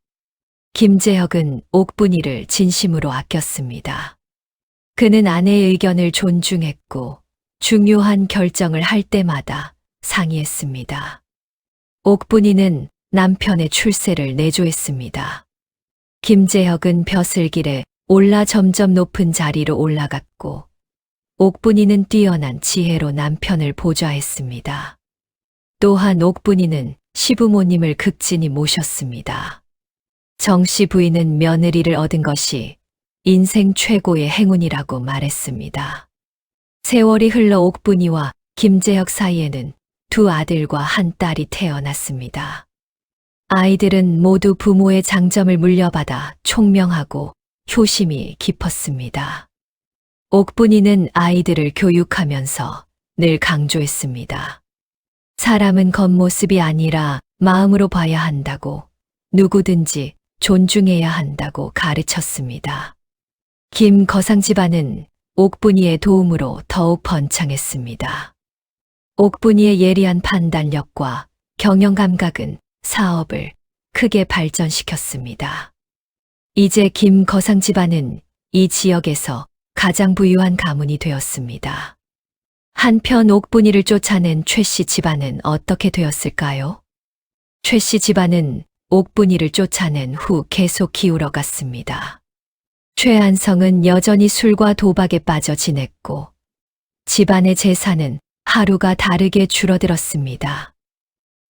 김재혁은 옥분이를 진심으로 아꼈습니다. 그는 아내의 의견을 존중했고 중요한 결정을 할 때마다 상의했습니다. 옥분이는 남편의 출세를 내조했습니다. 김재혁은 벼슬길에 올라 점점 높은 자리로 올라갔고 옥분이는 뛰어난 지혜로 남편을 보좌했습니다. 또한 옥분이는 시부모님을 극진히 모셨습니다. 정씨 부인은 며느리를 얻은 것이 인생 최고의 행운이라고 말했습니다. 세월이 흘러 옥분이와 김재혁 사이에는 두 아들과 한 딸이 태어났습니다. 아이들은 모두 부모의 장점을 물려받아 총명하고 효심이 깊었습니다. 옥분이는 아이들을 교육하면서 늘 강조했습니다. 사람은 겉모습이 아니라 마음으로 봐야 한다고. 누구든지 존중해야 한다고 가르쳤습니다. 김 거상 집안은 옥분이의 도움으로 더욱 번창했습니다. 옥분이의 예리한 판단력과 경영 감각은 사업을 크게 발전시켰습니다. 이제 김 거상 집안은 이 지역에서 가장 부유한 가문이 되었습니다. 한편 옥분이를 쫓아낸 최 씨 집안은 어떻게 되었을까요? 최 씨 집안은 옥분이를 쫓아낸 후 계속 기울어갔습니다. 최한성은 여전히 술과 도박에 빠져 지냈고 집안의 재산은 하루가 다르게 줄어들었습니다.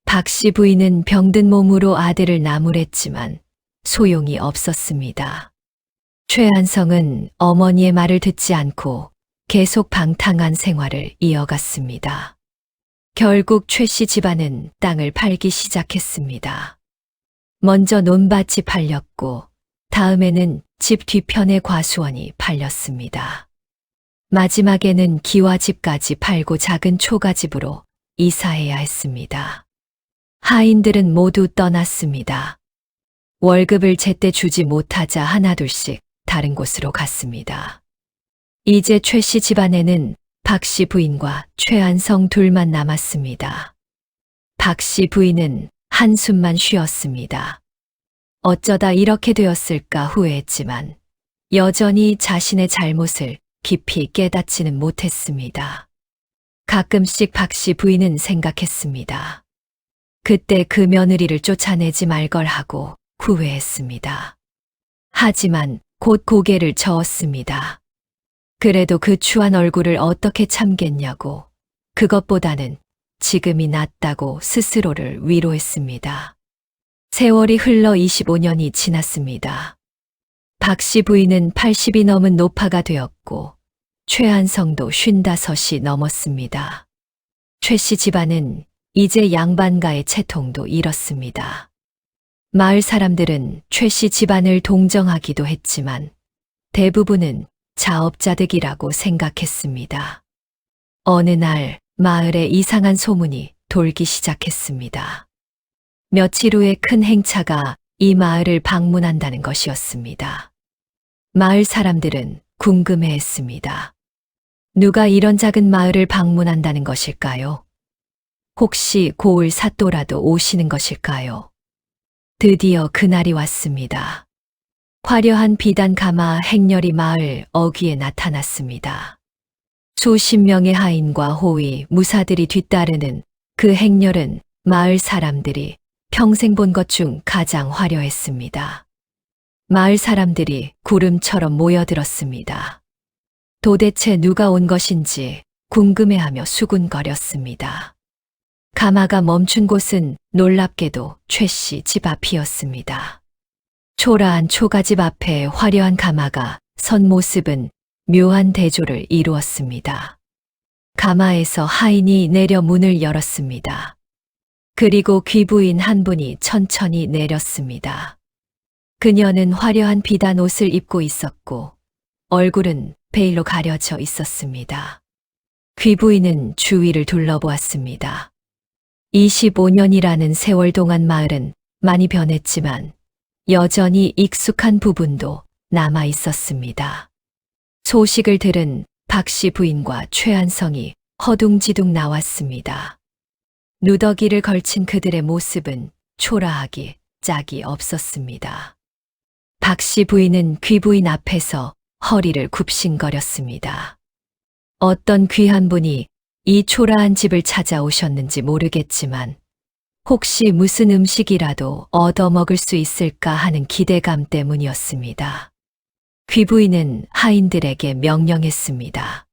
박 씨 부인은 병든 몸으로 아들을 나무랬지만 소용이 없었습니다. 최한성은 어머니의 말을 듣지 않고 계속 방탕한 생활을 이어갔습니다. 결국 최 씨 집안은 땅을 팔기 시작했습니다. 먼저 논밭이 팔렸고 다음에는 집 뒤편의 과수원이 팔렸습니다. 마지막에는 기와집까지 팔고 작은 초가집으로 이사해야 했습니다. 하인들은 모두 떠났습니다. 월급을 제때 주지 못하자 하나둘씩 다른 곳으로 갔습니다. 이제 최 씨 집안에는 박 씨 부인과 최한성 둘만 남았습니다. 박 씨 부인은 한숨만 쉬었습니다. 어쩌다 이렇게 되었을까 후회했지만 여전히 자신의 잘못을 깊이 깨닫지는 못했습니다. 가끔씩 박 씨 부인은 생각했습니다. 그때 그 며느리를 쫓아내지 말걸 하고 후회했습니다. 하지만 곧 고개를 저었습니다. 그래도 그 추한 얼굴을 어떻게 참겠냐고, 그것보다는 지금이 낫다고 스스로를 위로했습니다. 세월이 흘러 25년이 지났습니다. 박 씨 부인은 80이 넘은 노파가 되었고 최한성도 55이 넘었습니다. 최 씨 집안은 이제 양반가의 채통도 잃었습니다. 마을 사람들은 최 씨 집안을 동정하기도 했지만 대부분은 자업자득이라고 생각했습니다. 어느 날 마을에 이상한 소문이 돌기 시작했습니다. 며칠 후에 큰 행차가 이 마을을 방문한다는 것이었습니다. 마을 사람들은 궁금해했습니다. 누가 이런 작은 마을을 방문한다는 것일까요? 혹시 고을 사또라도 오시는 것일까요? 드디어 그날이 왔습니다. 화려한 비단 가마 행렬이 마을 어귀에 나타났습니다. 수십 명의 하인과 호위, 무사들이 뒤따르는 그 행렬은 마을 사람들이 평생 본 것 중 가장 화려했습니다. 마을 사람들이 구름처럼 모여들었습니다. 도대체 누가 온 것인지 궁금해하며 수군거렸습니다. 가마가 멈춘 곳은 놀랍게도 최 씨 집 앞이었습니다. 초라한 초가집 앞에 화려한 가마가 선 모습은 묘한 대조를 이루었습니다. 가마에서 하인이 내려 문을 열었습니다. 그리고 귀부인 한 분이 천천히 내렸습니다. 그녀는 화려한 비단 옷을 입고 있었고 얼굴은 베일로 가려져 있었습니다. 귀부인은 주위를 둘러보았습니다. 25년이라는 세월 동안 마을은 많이 변했지만 여전히 익숙한 부분도 남아 있었습니다. 소식을 들은 박 씨 부인과 최한성이 허둥지둥 나왔습니다. 누더기를 걸친 그들의 모습은 초라하기 짝이 없었습니다. 박 씨 부인은 귀부인 앞에서 허리를 굽신거렸습니다. 어떤 귀한 분이 이 초라한 집을 찾아오셨는지 모르겠지만 혹시 무슨 음식이라도 얻어먹을 수 있을까 하는 기대감 때문이었습니다. 귀부인은 하인들에게 명령했습니다.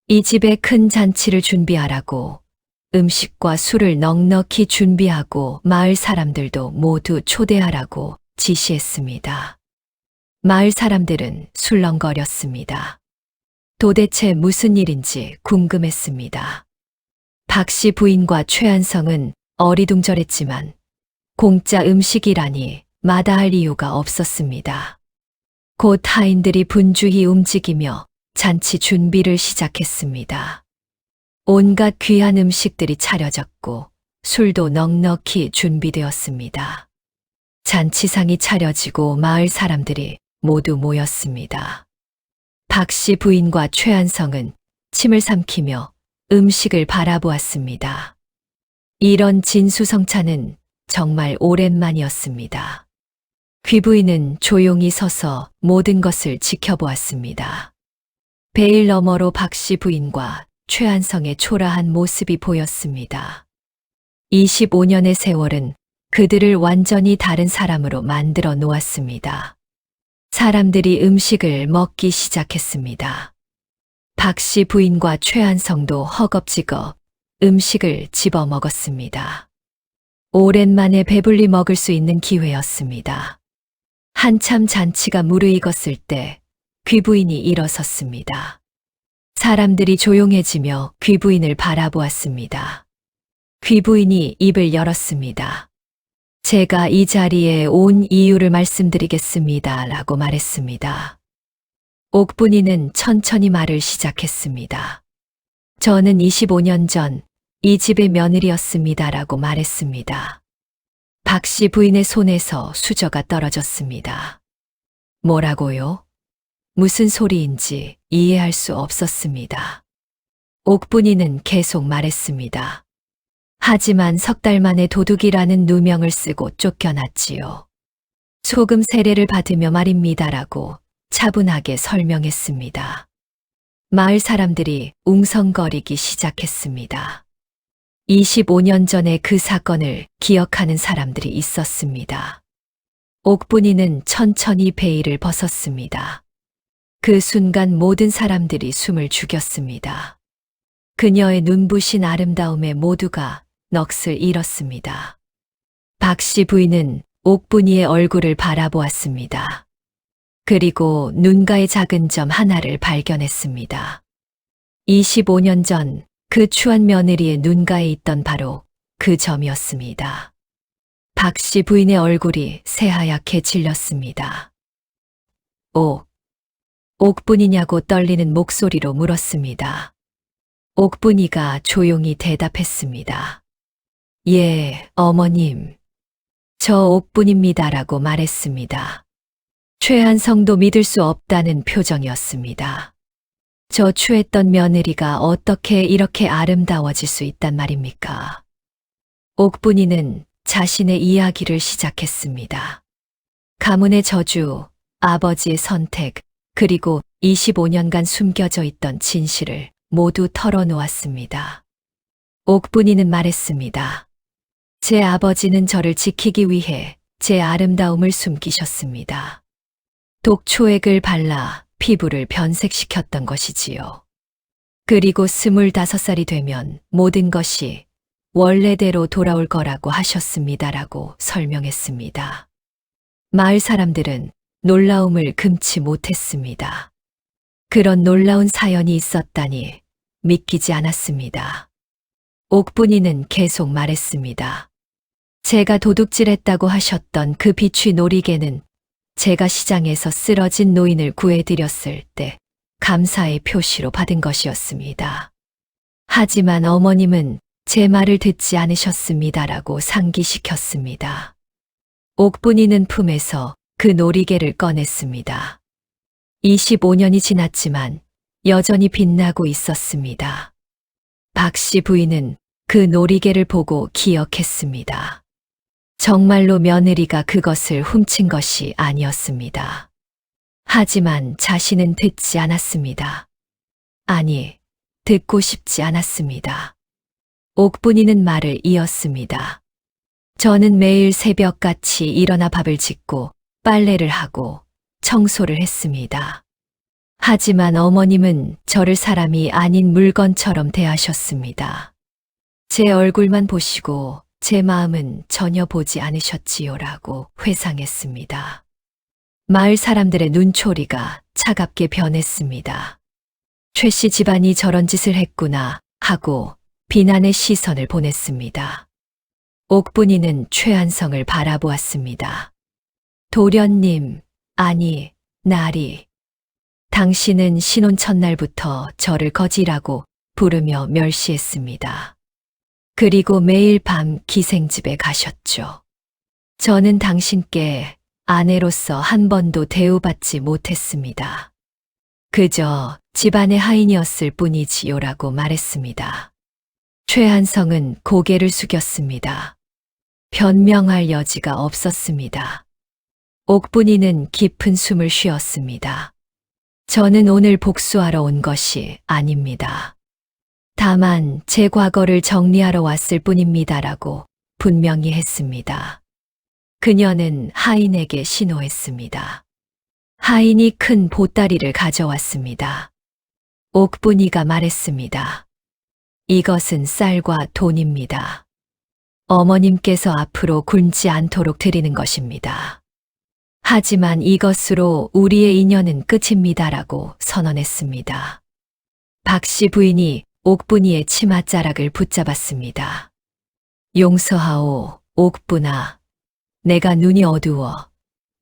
이 집에 큰 잔치를 준비하라고, 음식과 술을 넉넉히 준비하고 마을 사람들도 모두 초대하라고 지시했습니다. 마을 사람들은 술렁거렸습니다. 도대체 무슨 일인지 궁금했습니다. 박 씨 부인과 최한성은 어리둥절했지만 공짜 음식이라니 마다할 이유가 없었습니다. 곧 하인들이 분주히 움직이며 잔치 준비를 시작했습니다. 온갖 귀한 음식들이 차려졌고 술도 넉넉히 준비되었습니다. 잔치상이 차려지고 마을 사람들이 모두 모였습니다. 박 씨 부인과 최한성은 침을 삼키며 음식을 바라보았습니다. 이런 진수성찬은 정말 오랜만이었습니다. 귀부인은 조용히 서서 모든 것을 지켜보았습니다. 베일 너머로 박 씨 부인과 최한성의 초라한 모습이 보였습니다. 25년의 세월은 그들을 완전히 다른 사람으로 만들어 놓았습니다. 사람들이 음식을 먹기 시작했습니다. 박 씨 부인과 최한성도 허겁지겁 음식을 집어 먹었습니다. 오랜만에 배불리 먹을 수 있는 기회였습니다. 한참 잔치가 무르익었을 때 귀부인이 일어섰습니다. 사람들이 조용해지며 귀부인을 바라보았습니다. 귀부인이 입을 열었습니다. 제가 이 자리에 온 이유를 말씀드리겠습니다. 라고 말했습니다. 옥분이는 천천히 말을 시작했습니다. 저는 25년 전 이 집의 며느리였습니다. 라고 말했습니다. 박 씨 부인의 손에서 수저가 떨어졌습니다. 뭐라고요? 무슨 소리인지 이해할 수 없었습니다. 옥분이는 계속 말했습니다. 하지만 석 달 만에 도둑이라는 누명을 쓰고 쫓겨났지요. 소금 세례를 받으며 말입니다라고 차분하게 설명했습니다. 마을 사람들이 웅성거리기 시작했습니다. 25년 전에 그 사건을 기억하는 사람들이 있었습니다. 옥분이는 천천히 베일을 벗었습니다. 그 순간 모든 사람들이 숨을 죽였습니다. 그녀의 눈부신 아름다움에 모두가 넋을 잃었습니다. 박 씨 부인은 옥분이의 얼굴을 바라보았습니다. 그리고 눈가의 작은 점 하나를 발견했습니다. 25년 전 그 추한 며느리의 눈가에 있던 바로 그 점이었습니다. 박 씨 부인의 얼굴이 새하얗게 질렸습니다. 옥분이냐고 떨리는 목소리로 물었습니다. 옥분이가 조용히 대답했습니다. 예, 어머님. 저 옥분입니다라고 말했습니다. 최한성도 믿을 수 없다는 표정이었습니다. 저 추했던 며느리가 어떻게 이렇게 아름다워질 수 있단 말입니까? 옥분이는 자신의 이야기를 시작했습니다. 가문의 저주, 아버지의 선택, 그리고 25년간 숨겨져 있던 진실을 모두 털어놓았습니다. 옥분이는 말했습니다. 제 아버지는 저를 지키기 위해 제 아름다움을 숨기셨습니다. 독초액을 발라 피부를 변색시켰던 것이지요. 그리고 25살이 되면 모든 것이 원래대로 돌아올 거라고 하셨습니다라고 설명했습니다. 마을 사람들은 놀라움을 금치 못했습니다. 그런 놀라운 사연이 있었다니 믿기지 않았습니다. 옥분이는 계속 말했습니다. 제가 도둑질했다고 하셨던 그 비취 놀이개는 제가 시장에서 쓰러진 노인을 구해드렸을 때 감사의 표시로 받은 것이었습니다. 하지만 어머님은 제 말을 듣지 않으셨습니다라고 상기시켰습니다. 옥분이는 품에서 그 놀이개를 꺼냈습니다. 25년이 지났지만 여전히 빛나고 있었습니다. 박 씨 부인은 그 놀이개를 보고 기억했습니다. 정말로 며느리가 그것을 훔친 것이 아니었습니다. 하지만 자신은 듣지 않았습니다. 아니, 듣고 싶지 않았습니다. 옥분이는 말을 이었습니다. 저는 매일 새벽같이 일어나 밥을 짓고 빨래를 하고 청소를 했습니다. 하지만 어머님은 저를 사람이 아닌 물건처럼 대하셨습니다. 제 얼굴만 보시고 제 마음은 전혀 보지 않으셨지요라고 회상했습니다. 마을 사람들의 눈초리가 차갑게 변했습니다. 최 씨 집안이 저런 짓을 했구나 하고 비난의 시선을 보냈습니다. 옥분이는 최한성을 바라보았습니다. 도련님, 아니, 나리. 당신은 신혼 첫날부터 저를 거지라고 부르며 멸시했습니다. 그리고 매일 밤 기생집에 가셨죠. 저는 당신께 아내로서 한 번도 대우받지 못했습니다. 그저 집안의 하인이었을 뿐이지요라고 말했습니다. 최한성은 고개를 숙였습니다. 변명할 여지가 없었습니다. 옥분이는 깊은 숨을 쉬었습니다. 저는 오늘 복수하러 온 것이 아닙니다. 다만 제 과거를 정리하러 왔을 뿐입니다라고 분명히 했습니다. 그녀는 하인에게 신호했습니다. 하인이 큰 보따리를 가져왔습니다. 옥분이가 말했습니다. 이것은 쌀과 돈입니다. 어머님께서 앞으로 굶지 않도록 드리는 것입니다. 하지만 이것으로 우리의 인연은 끝입니다라고 선언했습니다. 박씨 부인이 옥분이의 치맛자락을 붙잡았습니다. 용서하오, 옥분아. 내가 눈이 어두워.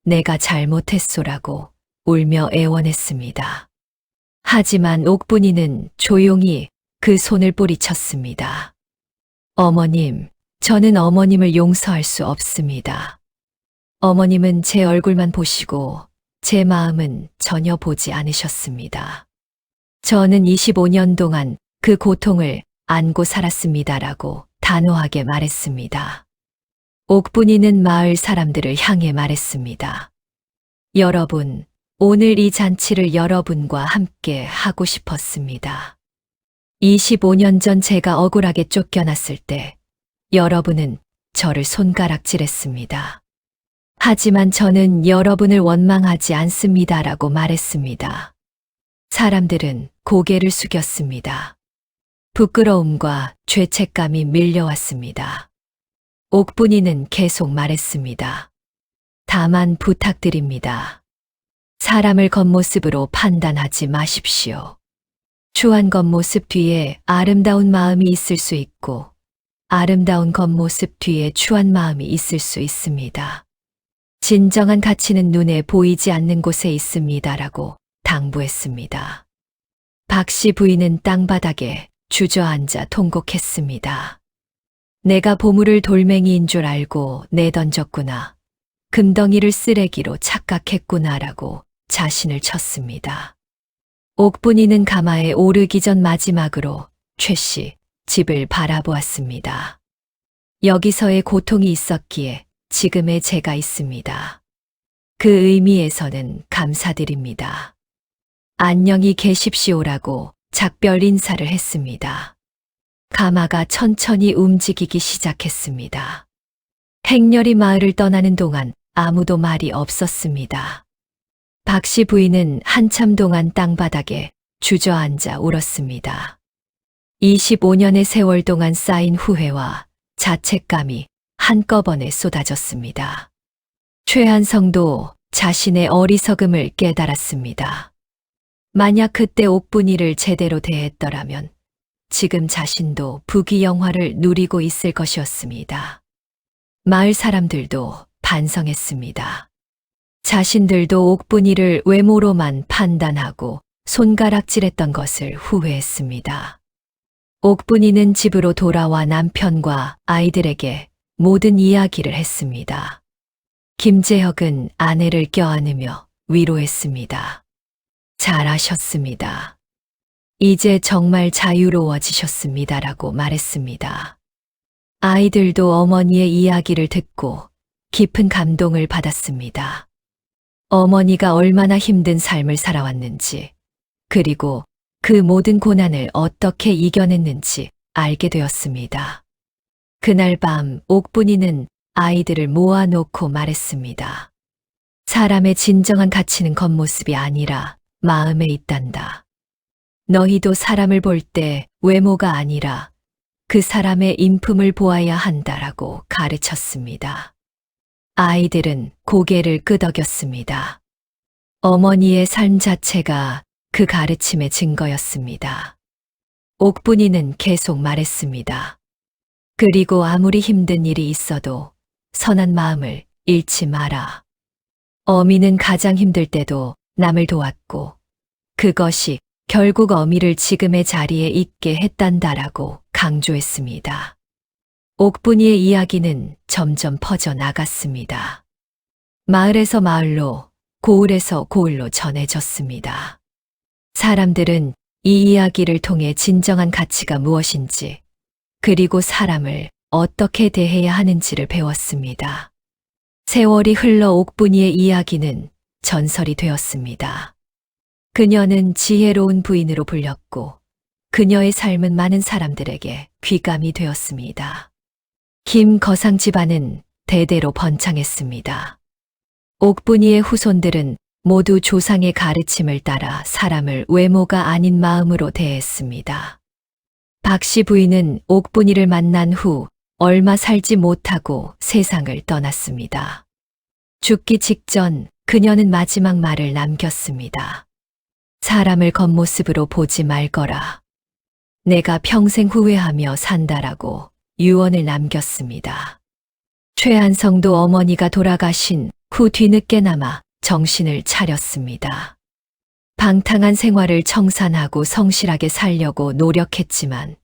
내가 잘못했소라고 울며 애원했습니다. 하지만 옥분이는 조용히 그 손을 뿌리쳤습니다. 어머님, 저는 어머님을 용서할 수 없습니다. 어머님은 제 얼굴만 보시고 제 마음은 전혀 보지 않으셨습니다. 저는 25년 동안 그 고통을 안고 살았습니다라고 단호하게 말했습니다. 옥분이는 마을 사람들을 향해 말했습니다. 여러분, 오늘 이 잔치를 여러분과 함께 하고 싶었습니다. 25년 전 제가 억울하게 쫓겨났을 때 여러분은 저를 손가락질했습니다. 하지만 저는 여러분을 원망하지 않습니다라고 말했습니다. 사람들은 고개를 숙였습니다. 부끄러움과 죄책감이 밀려왔습니다. 옥분이는 계속 말했습니다. 다만 부탁드립니다. 사람을 겉모습으로 판단하지 마십시오. 추한 겉모습 뒤에 아름다운 마음이 있을 수 있고 아름다운 겉모습 뒤에 추한 마음이 있을 수 있습니다. 진정한 가치는 눈에 보이지 않는 곳에 있습니다라고 당부했습니다. 박씨 부인은 땅바닥에 주저앉아 통곡했습니다. 내가 보물을 돌멩이인 줄 알고 내던졌구나. 금덩이를 쓰레기로 착각했구나라고 자신을 쳤습니다. 옥분이는 가마에 오르기 전 마지막으로 최씨 집을 바라보았습니다. 여기서의 고통이 있었기에 지금의 제가 있습니다. 그 의미에서는 감사드립니다. 안녕히 계십시오라고 작별 인사를 했습니다. 가마가 천천히 움직이기 시작했습니다. 행렬이 마을을 떠나는 동안 아무도 말이 없었습니다. 박씨 부인은 한참 동안 땅바닥에 주저앉아 울었습니다. 25년의 세월 동안 쌓인 후회와 자책감이 한꺼번에 쏟아졌습니다. 최한성도 자신의 어리석음을 깨달았습니다. 만약 그때 옥분이를 제대로 대했더라면 지금 자신도 부귀영화를 누리고 있을 것이었습니다. 마을 사람들도 반성했습니다. 자신들도 옥분이를 외모로만 판단하고 손가락질했던 것을 후회했습니다. 옥분이는 집으로 돌아와 남편과 아이들에게 모든 이야기를 했습니다. 김재혁은 아내를 껴안으며 위로했습니다. 잘하셨습니다. 이제 정말 자유로워지셨습니다라고 말했습니다. 아이들도 어머니의 이야기를 듣고 깊은 감동을 받았습니다. 어머니가 얼마나 힘든 삶을 살아왔는지, 그리고 그 모든 고난을 어떻게 이겨냈는지 알게 되었습니다. 그날 밤 옥분이는 아이들을 모아놓고 말했습니다. 사람의 진정한 가치는 겉모습이 아니라 마음에 있단다. 너희도 사람을 볼 때 외모가 아니라 그 사람의 인품을 보아야 한다라고 가르쳤습니다. 아이들은 고개를 끄덕였습니다. 어머니의 삶 자체가 그 가르침의 증거였습니다. 옥분이는 계속 말했습니다. 그리고 아무리 힘든 일이 있어도 선한 마음을 잃지 마라. 어미는 가장 힘들 때도 남을 도왔고 그것이 결국 어미를 지금의 자리에 있게 했단다라고 강조했습니다. 옥분이의 이야기는 점점 퍼져 나갔습니다. 마을에서 마을로, 고을에서 고을로 전해졌습니다. 사람들은 이 이야기를 통해 진정한 가치가 무엇인지, 그리고 사람을 어떻게 대해야 하는지를 배웠습니다. 세월이 흘러 옥분이의 이야기는 전설이 되었습니다. 그녀는 지혜로운 부인으로 불렸고, 그녀의 삶은 많은 사람들에게 귀감이 되었습니다. 김거상 집안은 대대로 번창했습니다. 옥분이의 후손들은 모두 조상의 가르침을 따라 사람을 외모가 아닌 마음으로 대했습니다. 박씨 부인은 옥분이를 만난 후 얼마 살지 못하고 세상을 떠났습니다. 죽기 직전 그녀는 마지막 말을 남겼습니다. 사람을 겉모습으로 보지 말거라. 내가 평생 후회하며 산다라고 유언을 남겼습니다. 최한성도 어머니가 돌아가신 후 뒤늦게나마 정신을 차렸습니다. 방탕한 생활을 청산하고 성실하게 살려고 노력했지만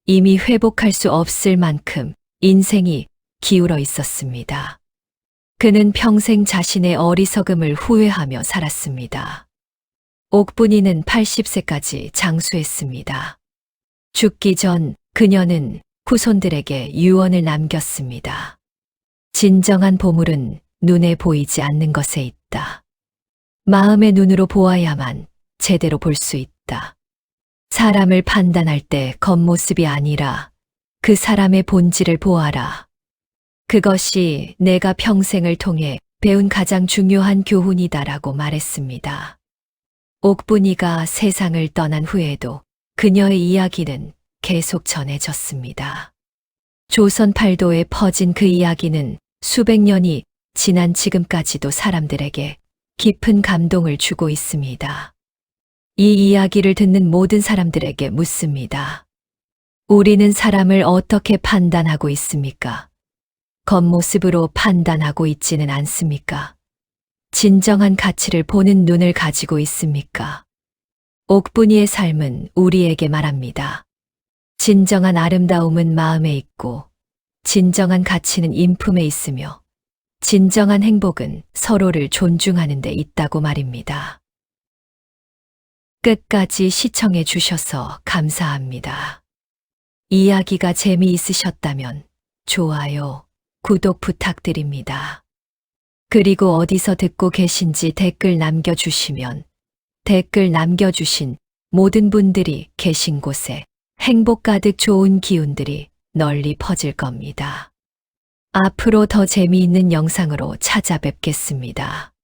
이미 회복할 수 없을 만큼 인생이 기울어 있었습니다. 그는 평생 자신의 어리석음을 후회하며 살았습니다. 옥분이는 80세까지 장수했습니다. 죽기 전 그녀는 후손들에게 유언을 남겼습니다. 진정한 보물은 눈에 보이지 않는 것에 있다. 마음의 눈으로 보아야만 제대로 볼 수 있다. 사람을 판단할 때 겉모습이 아니라 그 사람의 본질을 보아라. 그것이 내가 평생을 통해 배운 가장 중요한 교훈이다라고 말했습니다. 옥분이가 세상을 떠난 후에도 그녀의 이야기는 계속 전해졌습니다. 조선 팔도에 퍼진 그 이야기는 수백 년이 지난 지금까지도 사람들에게 깊은 감동을 주고 있습니다. 이 이야기를 듣는 모든 사람들에게 묻습니다. 우리는 사람을 어떻게 판단하고 있습니까? 겉모습으로 판단하고 있지는 않습니까? 진정한 가치를 보는 눈을 가지고 있습니까? 옥분이의 삶은 우리에게 말합니다. 진정한 아름다움은 마음에 있고, 진정한 가치는 인품에 있으며, 진정한 행복은 서로를 존중하는 데 있다고 말입니다. 끝까지 시청해 주셔서 감사합니다. 이야기가 재미있으셨다면 좋아요, 구독 부탁드립니다. 그리고 어디서 듣고 계신지 댓글 남겨주시면 댓글 남겨주신 모든 분들이 계신 곳에 행복 가득 좋은 기운들이 널리 퍼질 겁니다. 앞으로 더 재미있는 영상으로 찾아뵙겠습니다.